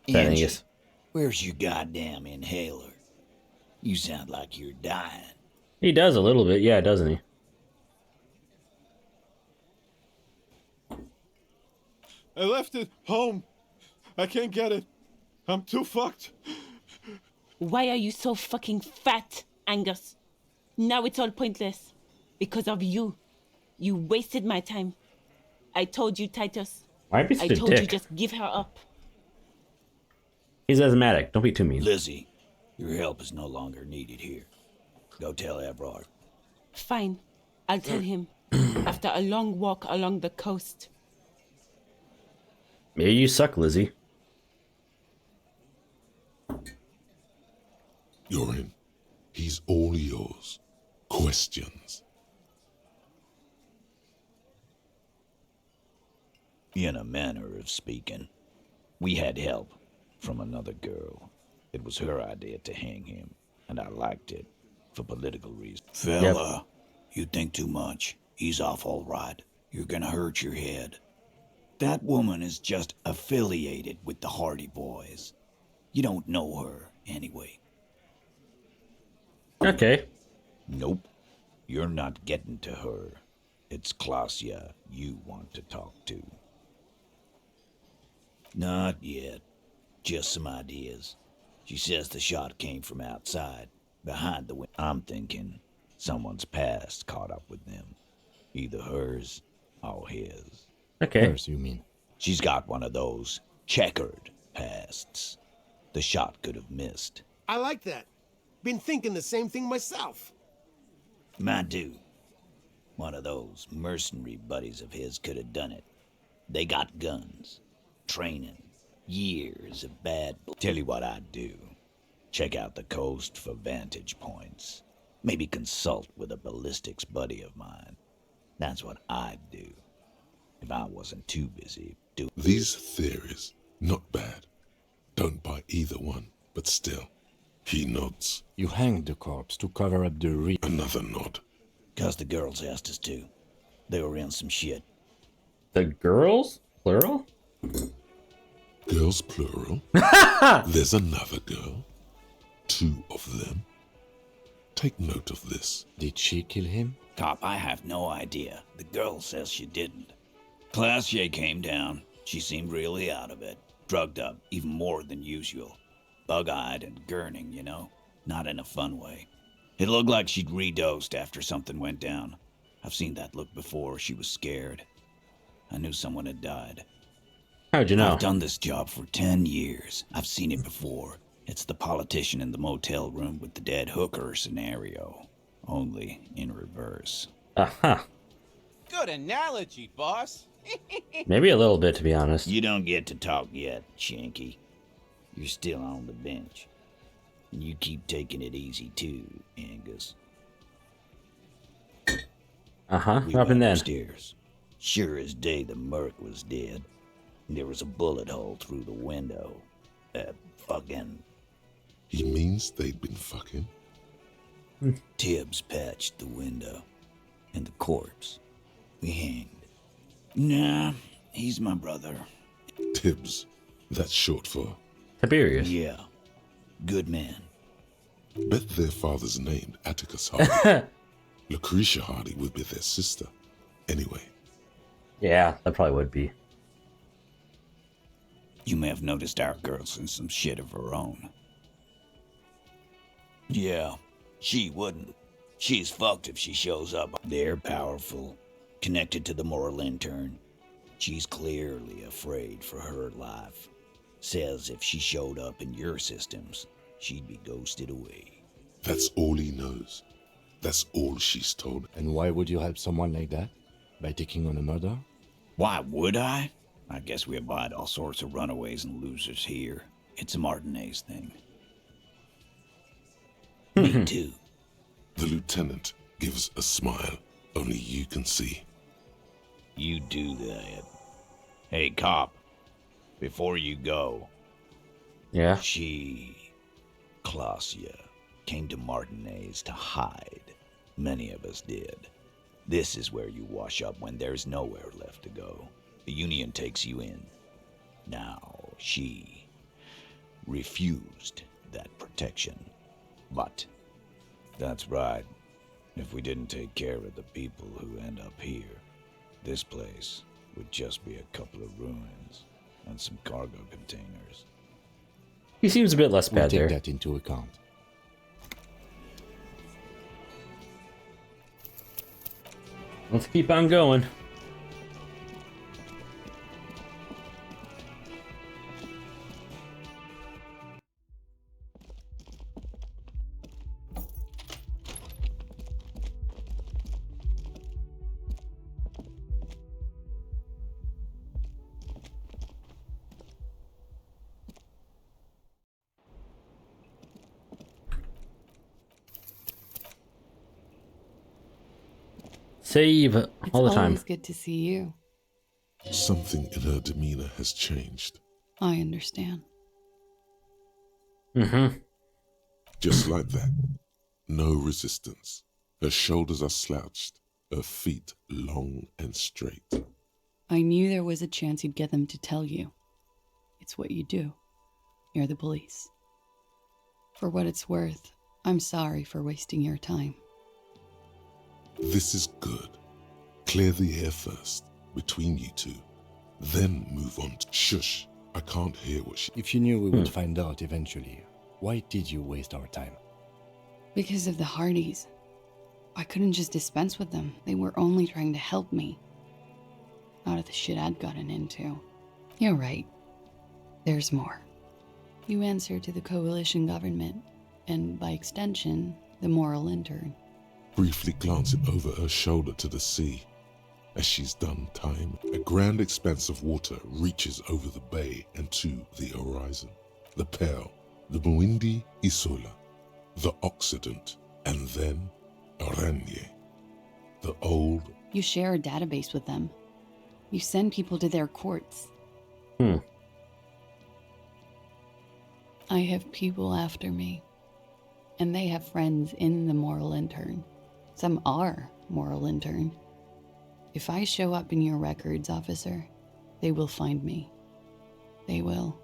Speaker 12: Angie, where's your goddamn inhaler? You sound like you're dying.
Speaker 1: He does a little bit, yeah, doesn't he?
Speaker 18: I left it home. I can't get it. I'm too fucked.
Speaker 14: Why are you so fucking fat, Angus? Now it's all pointless. Because of you. You wasted my time. I told you, Titus.
Speaker 1: Why be such
Speaker 14: I
Speaker 1: a
Speaker 14: told you
Speaker 1: dick?
Speaker 14: just give her up.
Speaker 1: He's asthmatic. Don't be too mean.
Speaker 12: Lizzie, your help is no longer needed here. Go tell Everard.
Speaker 14: Fine. I'll tell him. After a long walk along the coast.
Speaker 1: Maybe you suck, Lizzie.
Speaker 2: You're in. He's all yours. Questions?
Speaker 12: In a manner of speaking, we had help from another girl. It was her idea to hang him, and I liked it for political reasons. Fella, you think too much. He's off all right. You're gonna hurt your head. That woman is just affiliated with the Hardie Boys. You don't know her, anyway.
Speaker 1: Okay.
Speaker 12: Nope. You're not getting to her. It's Klasia you want to talk to. Not yet. Just some ideas. She says the shot came from outside, behind the window. I'm thinking someone's past caught up with them. Either hers or his.
Speaker 1: Okay.
Speaker 8: Hers, you mean?
Speaker 12: She's got one of those checkered pasts. The shot could have missed.
Speaker 13: I like that. Been thinking the same thing myself.
Speaker 12: Mine too. One of those mercenary buddies of his could have done it. They got guns, training, years of bad... Tell you what I'd do. Check out the coast for vantage points. Maybe consult with a ballistics buddy of mine. That's what I'd do. If I wasn't too busy doing...
Speaker 2: These theories, not bad. Don't buy either one, but still. He nods.
Speaker 8: You hanged the corpse to cover up the real...
Speaker 2: Another nod.
Speaker 12: 'Cause the girls asked us to. They were in some shit.
Speaker 1: The girls? Plural?
Speaker 2: Girls plural. There's another girl. 2 of them. Take note of this.
Speaker 8: Did she kill him?
Speaker 12: Cop, I have no idea. The girl says she didn't. Classier came down. She seemed really out of it. Drugged up, even more than usual. Bug-eyed and gurning, you know? Not in a fun way. It looked like she'd redosed after something went down. I've seen that look before. She was scared. I knew someone had died.
Speaker 1: How'd you know?
Speaker 12: I've done this job for 10 years. I've seen it before. It's the politician in the motel room with the dead hooker scenario. Only in reverse.
Speaker 1: Uh-huh.
Speaker 5: Good analogy, boss.
Speaker 1: Maybe a little bit, to be honest.
Speaker 12: You don't get to talk yet, Shanky. You're still on the bench. And you keep taking it easy too, Angus.
Speaker 1: Uh-huh.
Speaker 12: We
Speaker 1: What happened
Speaker 12: went
Speaker 1: then?
Speaker 12: upstairs. Sure as day the merc was dead. There was a bullet hole through the window. Fucking...
Speaker 2: He means they'd been fucking?
Speaker 12: Tibbs patched the window. And the corpse. We hanged. Nah, he's my brother.
Speaker 2: Tibbs. That's short for...
Speaker 1: Tiberius.
Speaker 12: Yeah. Good man.
Speaker 2: Bet their father's named Atticus Hardie. Lucretia Hardie would be their sister. Anyway.
Speaker 1: Yeah, that probably would be.
Speaker 12: You may have noticed our girl's in some shit of her own. Yeah, she wouldn't. She's fucked if she shows up. They're powerful, connected to the moral intern. She's clearly afraid for her life. Says if she showed up in your systems, she'd be ghosted away.
Speaker 2: That's all he knows. That's all she's told.
Speaker 8: And why would you help someone like that? By taking on a murder?
Speaker 12: Why would I? I guess we abide all sorts of runaways and losers here. It's a Martinez thing. Me too.
Speaker 2: The lieutenant gives a smile only you can see.
Speaker 12: You do that. Hey, cop. Before you go.
Speaker 1: Yeah?
Speaker 12: Klasia, came to Martinez to hide. Many of us did. This is where you wash up when there's nowhere left to go. the Union takes you in. Now, she refused that protection. But that's right. If we didn't take care of the people who end up here, this place would just be a couple of ruins and some cargo containers.
Speaker 1: He seems a bit less
Speaker 8: We'll
Speaker 1: bad
Speaker 8: take
Speaker 1: there.
Speaker 8: that into account.
Speaker 1: Let's keep on going. Save all the
Speaker 16: It's
Speaker 1: time.
Speaker 16: always good to see you.
Speaker 2: Something in her demeanor has changed.
Speaker 16: I understand.
Speaker 1: Mm-hmm.
Speaker 2: Just like that. No resistance. Her shoulders are slouched, her feet long and straight.
Speaker 16: I knew there was a chance you'd get them to tell you. It's what you do. You're the police. For what it's worth, I'm sorry for wasting your time.
Speaker 2: This is good. Clear the air first, between you two. Then move on to... Shush, I can't hear what she...
Speaker 8: If you knew we would find out eventually, why did you waste our time?
Speaker 16: Because of the Hardies. I couldn't just dispense with them. They were only trying to help me. Out of the shit I'd gotten into. You're right. There's more. You answer to the coalition government, and by extension, the moral intern.
Speaker 2: Briefly glancing over her shoulder to the sea. As she's done time, a grand expanse of water reaches over the bay and to the horizon. The Pearl, the Muindi Isola, the Occident, and then Oranje, the old...
Speaker 16: You share a database with them. You send people to their courts. I have people after me, and they have friends in the moral intern. Some are moral intern. If I show up in your records, officer, they will find me. They will.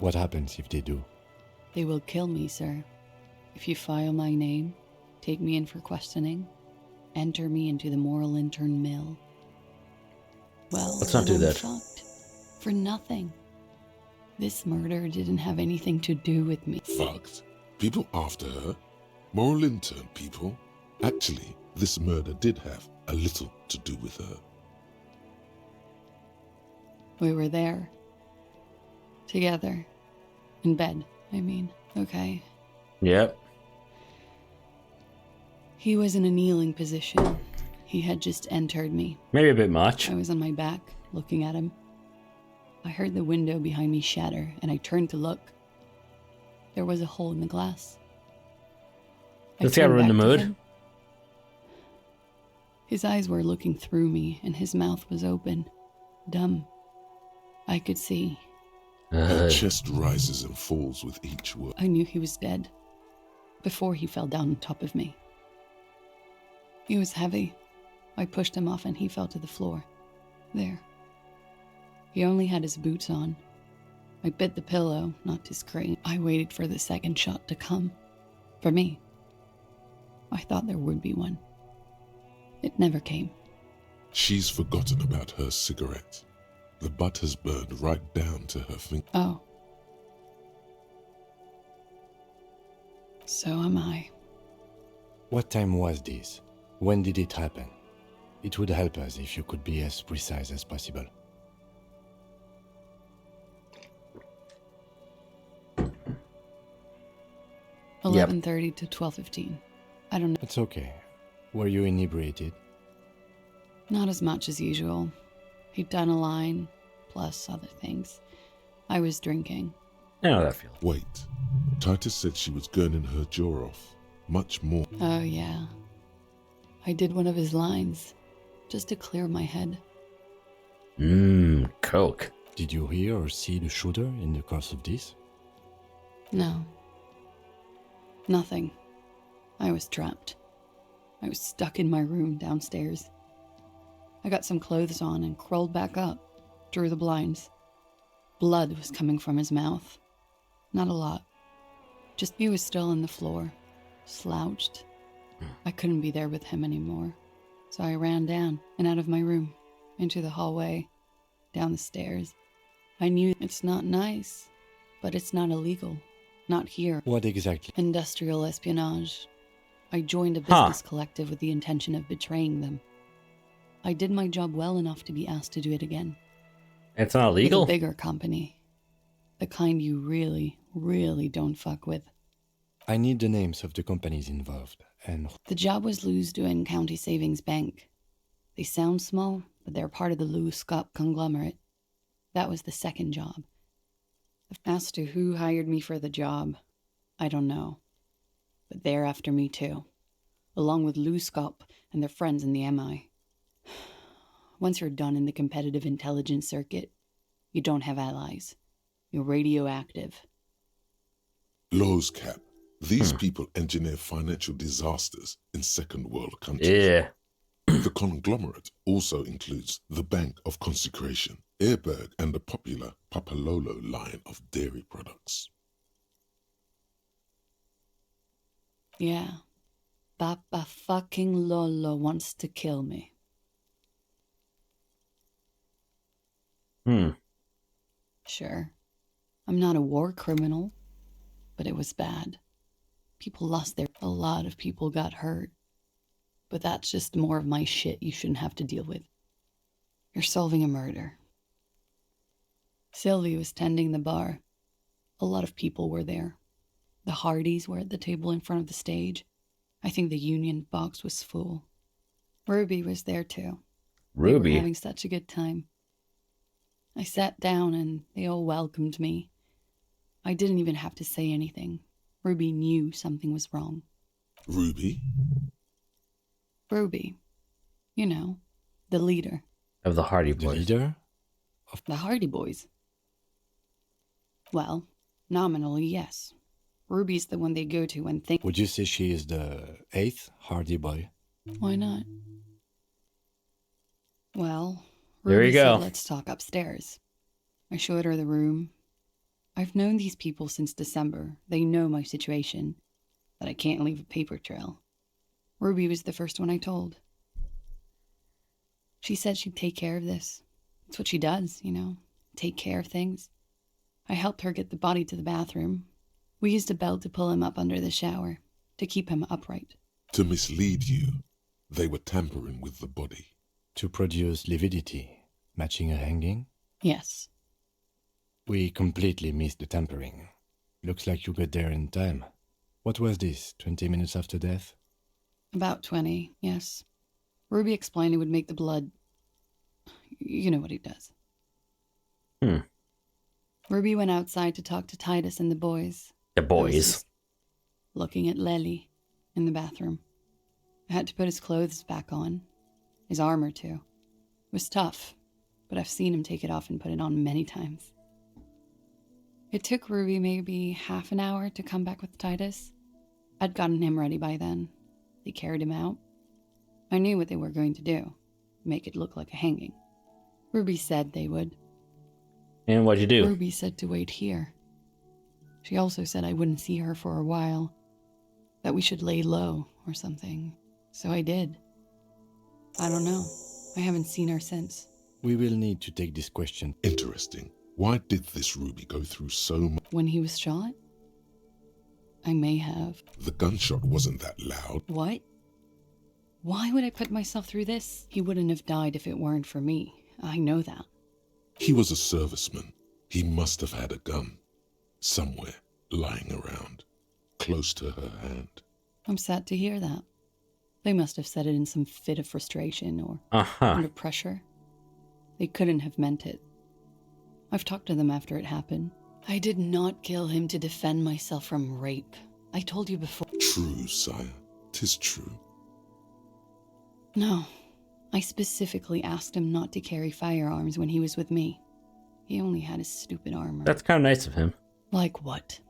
Speaker 8: What happens if they do?
Speaker 16: They will kill me, sir. If you file my name, take me in for questioning, enter me into the moral intern mill. Well,
Speaker 1: Let's not do
Speaker 16: I'm
Speaker 1: that.
Speaker 16: fucked. For nothing. This murder didn't have anything to do with me.
Speaker 2: Fucked. People after her? Moral intern people? Actually, this murder did have a little to do with her.
Speaker 16: We were there. Together. In bed, I mean. Okay.
Speaker 1: Yep.
Speaker 16: He was in a kneeling position. He had just entered me.
Speaker 1: Maybe a bit much.
Speaker 16: I was on my back, looking at him. I heard the window behind me shatter, and I turned to look. There was a hole in the glass.
Speaker 1: This guy ruined the
Speaker 16: back to
Speaker 1: mood.
Speaker 16: him. His eyes were looking through me, and his mouth was open. Dumb. I could see.
Speaker 2: Her chest rises and falls with each word.
Speaker 16: I knew he was dead. Before he fell down on top of me. He was heavy. I pushed him off and he fell to the floor. There. He only had his boots on. I bit the pillow, not to scream. I waited for the second shot to come. For me. I thought there would be one. It never came.
Speaker 2: She's forgotten about her cigarette. The butt has burned right down to her finger.
Speaker 16: Oh. So am I.
Speaker 8: What time was this? When did it happen? It would help us if you could be as precise as possible.
Speaker 1: Yep.
Speaker 16: 11:30 to 12:15. I don't know.
Speaker 8: It's okay. Were you inebriated?
Speaker 16: Not as much as usual. He'd done a line, plus other things. I was drinking.
Speaker 1: I know that feeling.
Speaker 2: Wait. Titus said she was gurning her jaw off. Much more.
Speaker 16: Oh, yeah. I did one of his lines, just to clear my head.
Speaker 1: Coke.
Speaker 8: Did you hear or see the shooter in the course of this?
Speaker 16: No. Nothing. I was trapped. I was stuck in my room downstairs. I got some clothes on and crawled back up, drew the blinds. Blood was coming from his mouth. Not a lot. Just he was still on the floor, slouched. I couldn't be there with him anymore. So I ran down and out of my room, into the hallway, down the stairs. I knew it's not nice, but it's not illegal. Not here.
Speaker 8: What exactly?
Speaker 16: Industrial espionage. I joined a business collective with the intention of betraying them. I did my job well enough to be asked to do it again.
Speaker 1: It's not illegal?
Speaker 16: With a bigger company. The kind you really, really don't fuck with.
Speaker 8: I need the names of the companies involved, and...
Speaker 16: The job was Lou's doing County Savings Bank. They sound small, but they're part of the Lou Scott conglomerate. That was the second job. As to who hired me for the job, I don't know. But they're after me too. Along with Lou Scott and their friends in the MI. Once you're done in the competitive intelligence circuit, you don't have allies. You're radioactive.
Speaker 2: Laws cap. These people engineer financial disasters in second world countries.
Speaker 1: Yeah.
Speaker 2: The conglomerate also includes the Bank of Consecration, Airberg, and the popular Papalolo line of dairy products.
Speaker 16: Yeah. Papa fucking Lolo wants to kill me. Sure. I'm not a war criminal, but it was bad. People lost a lot of people got hurt. But that's just more of my shit you shouldn't have to deal with. You're solving a murder. Sylvie was tending the bar. A lot of people were there. The Hardies were at the table in front of the stage. I think the Union box was full. Ruby was there too.
Speaker 1: Ruby?
Speaker 16: They were having such a good time. I sat down and they all welcomed me. I didn't even have to say anything. Ruby knew something was wrong.
Speaker 2: Ruby?
Speaker 16: Ruby. You know, the leader.
Speaker 1: Of the Hardie Boys.
Speaker 8: The leader?
Speaker 16: Of the Hardie Boys. Well, nominally, yes. Ruby's the one they go to when things...
Speaker 8: Would you say she is the 8th Hardie Boy?
Speaker 16: Why not? Well,
Speaker 1: there
Speaker 16: Ruby
Speaker 1: you go.
Speaker 16: said, let's talk upstairs. I showed her the room. I've known these people since December. They know my situation, that I can't leave a paper trail. Ruby was the first one I told. She said she'd take care of this. It's what she does, you know, take care of things. I helped her get the body to the bathroom. We used a belt to pull him up under the shower, to keep him upright.
Speaker 2: To mislead you, they were tampering with the body.
Speaker 8: To produce lividity, matching a hanging?
Speaker 16: Yes.
Speaker 8: We completely missed the tampering. Looks like you got there in time. What was this, 20 minutes after death?
Speaker 16: About 20, yes. Ruby explained it would make the blood... You know what he does. Ruby went outside to talk to Titus and the boys.
Speaker 1: The boys.
Speaker 16: Looking at Lely in the bathroom. I had to put his clothes back on. His armor, too. It was tough, but I've seen him take it off and put it on many times. It took Ruby maybe half an hour to come back with Titus. I'd gotten him ready by then. They carried him out. I knew what they were going to do. Make it look like a hanging. Ruby said they would.
Speaker 1: And what'd you do?
Speaker 16: Ruby said to wait here. She also said I wouldn't see her for a while. That we should lay low or something. So I did. I don't know. I haven't seen her since.
Speaker 8: We will need to take this question.
Speaker 2: Interesting. Why did this Ruby go through so much?
Speaker 16: When he was shot? I may have.
Speaker 2: The gunshot wasn't that loud.
Speaker 16: What? Why would I put myself through this? He wouldn't have died if it weren't for me. I know that.
Speaker 2: He was a serviceman. He must have had a gun. Somewhere, lying around, close to her hand.
Speaker 16: I'm sad to hear that. They must have said it in some fit of frustration or under pressure. They couldn't have meant it. I've talked to them after it happened. I did not kill him to defend myself from rape. I told you before.
Speaker 2: True, sire. 'Tis true.
Speaker 16: No. I specifically asked him not to carry firearms when he was with me. He only had his stupid armor.
Speaker 1: That's kind of nice of him.
Speaker 16: Like what?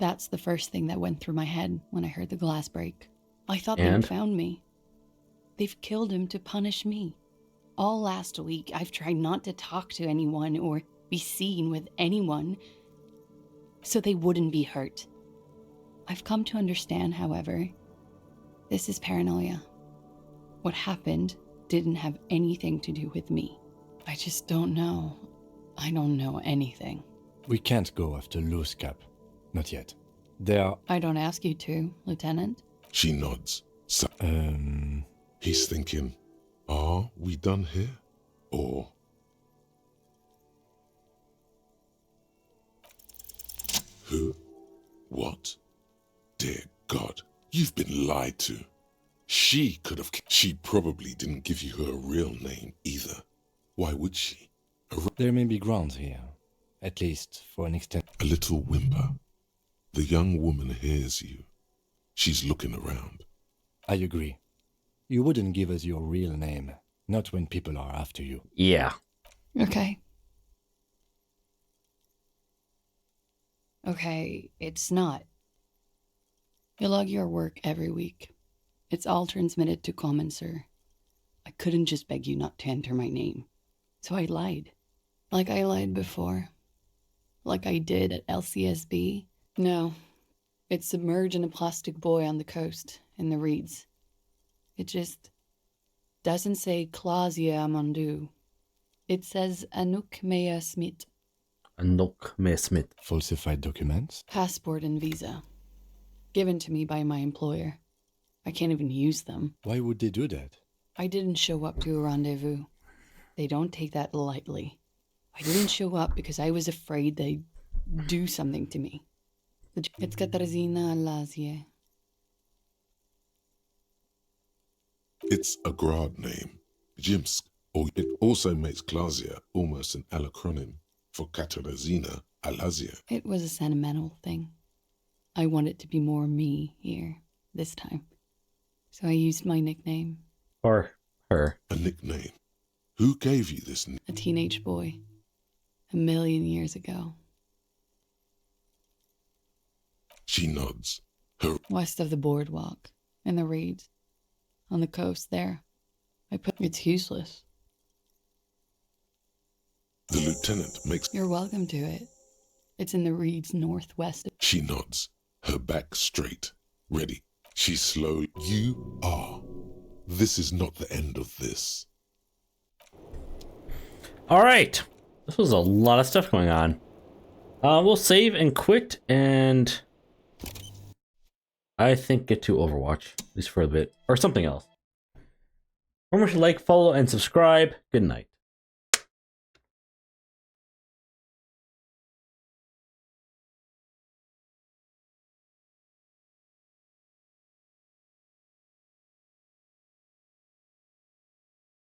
Speaker 16: That's the first thing that went through my head when I heard the glass break. I thought
Speaker 1: And?
Speaker 16: they'd found me. They've killed him to punish me. All last week, I've tried not to talk to anyone or be seen with anyone so they wouldn't be hurt. I've come to understand, however, this is paranoia. What happened didn't have anything to do with me. I just don't know. I don't know anything.
Speaker 8: We can't go after Loose Cap. Not yet. There are...
Speaker 16: I don't ask you to, Lieutenant.
Speaker 2: She nods. So, he's thinking, are we done here? Or... Who? What? Dear God, you've been lied to. She could have... She probably didn't give you her real name either. Why would she?
Speaker 8: There may be grounds here. At least for an extent.
Speaker 2: A little whimper. The young woman hears you. She's looking around.
Speaker 8: I agree. You wouldn't give us your real name. Not when people are after you.
Speaker 1: Yeah.
Speaker 16: Okay. Okay, it's not. You log your work every week. It's all transmitted to Common, sir. I couldn't just beg you not to enter my name. So I lied. Like I lied before. Like I did at LCSB. No. It's submerged in a plastic buoy on the coast, in the reeds. It just doesn't say Clausia Amandu. It says Anouk Mea Smith.
Speaker 1: Anouk Mea Smith.
Speaker 8: Falsified documents?
Speaker 16: Passport and visa. Given to me by my employer. I can't even use them.
Speaker 8: Why would they do that?
Speaker 16: I didn't show up to a rendezvous. They don't take that lightly. I didn't show up because I was afraid they'd do something to me. It's Katarzyna Lazie.
Speaker 2: It's a Grad name, Jimsk, or it also makes Klasia almost an acronym for Katarzyna Alazia.
Speaker 16: It was a sentimental thing. I wanted to be more me here, this time. So I used my nickname.
Speaker 1: Or her.
Speaker 2: A nickname? Who gave you this name?
Speaker 16: A teenage boy. 1,000,000 years ago.
Speaker 2: She nods. Her
Speaker 16: West of the boardwalk. In the reeds. On the coast there. It's useless.
Speaker 2: The lieutenant makes...
Speaker 16: You're welcome to it. It's in the reeds northwest.
Speaker 2: She nods. Her back straight. Ready. She slowly... You are. This is not the end of this.
Speaker 1: Alright. This was a lot of stuff going on. We'll save and quit and... I think get to Overwatch. At least for a bit. Or something else. Remember to like, follow, and subscribe. Good night.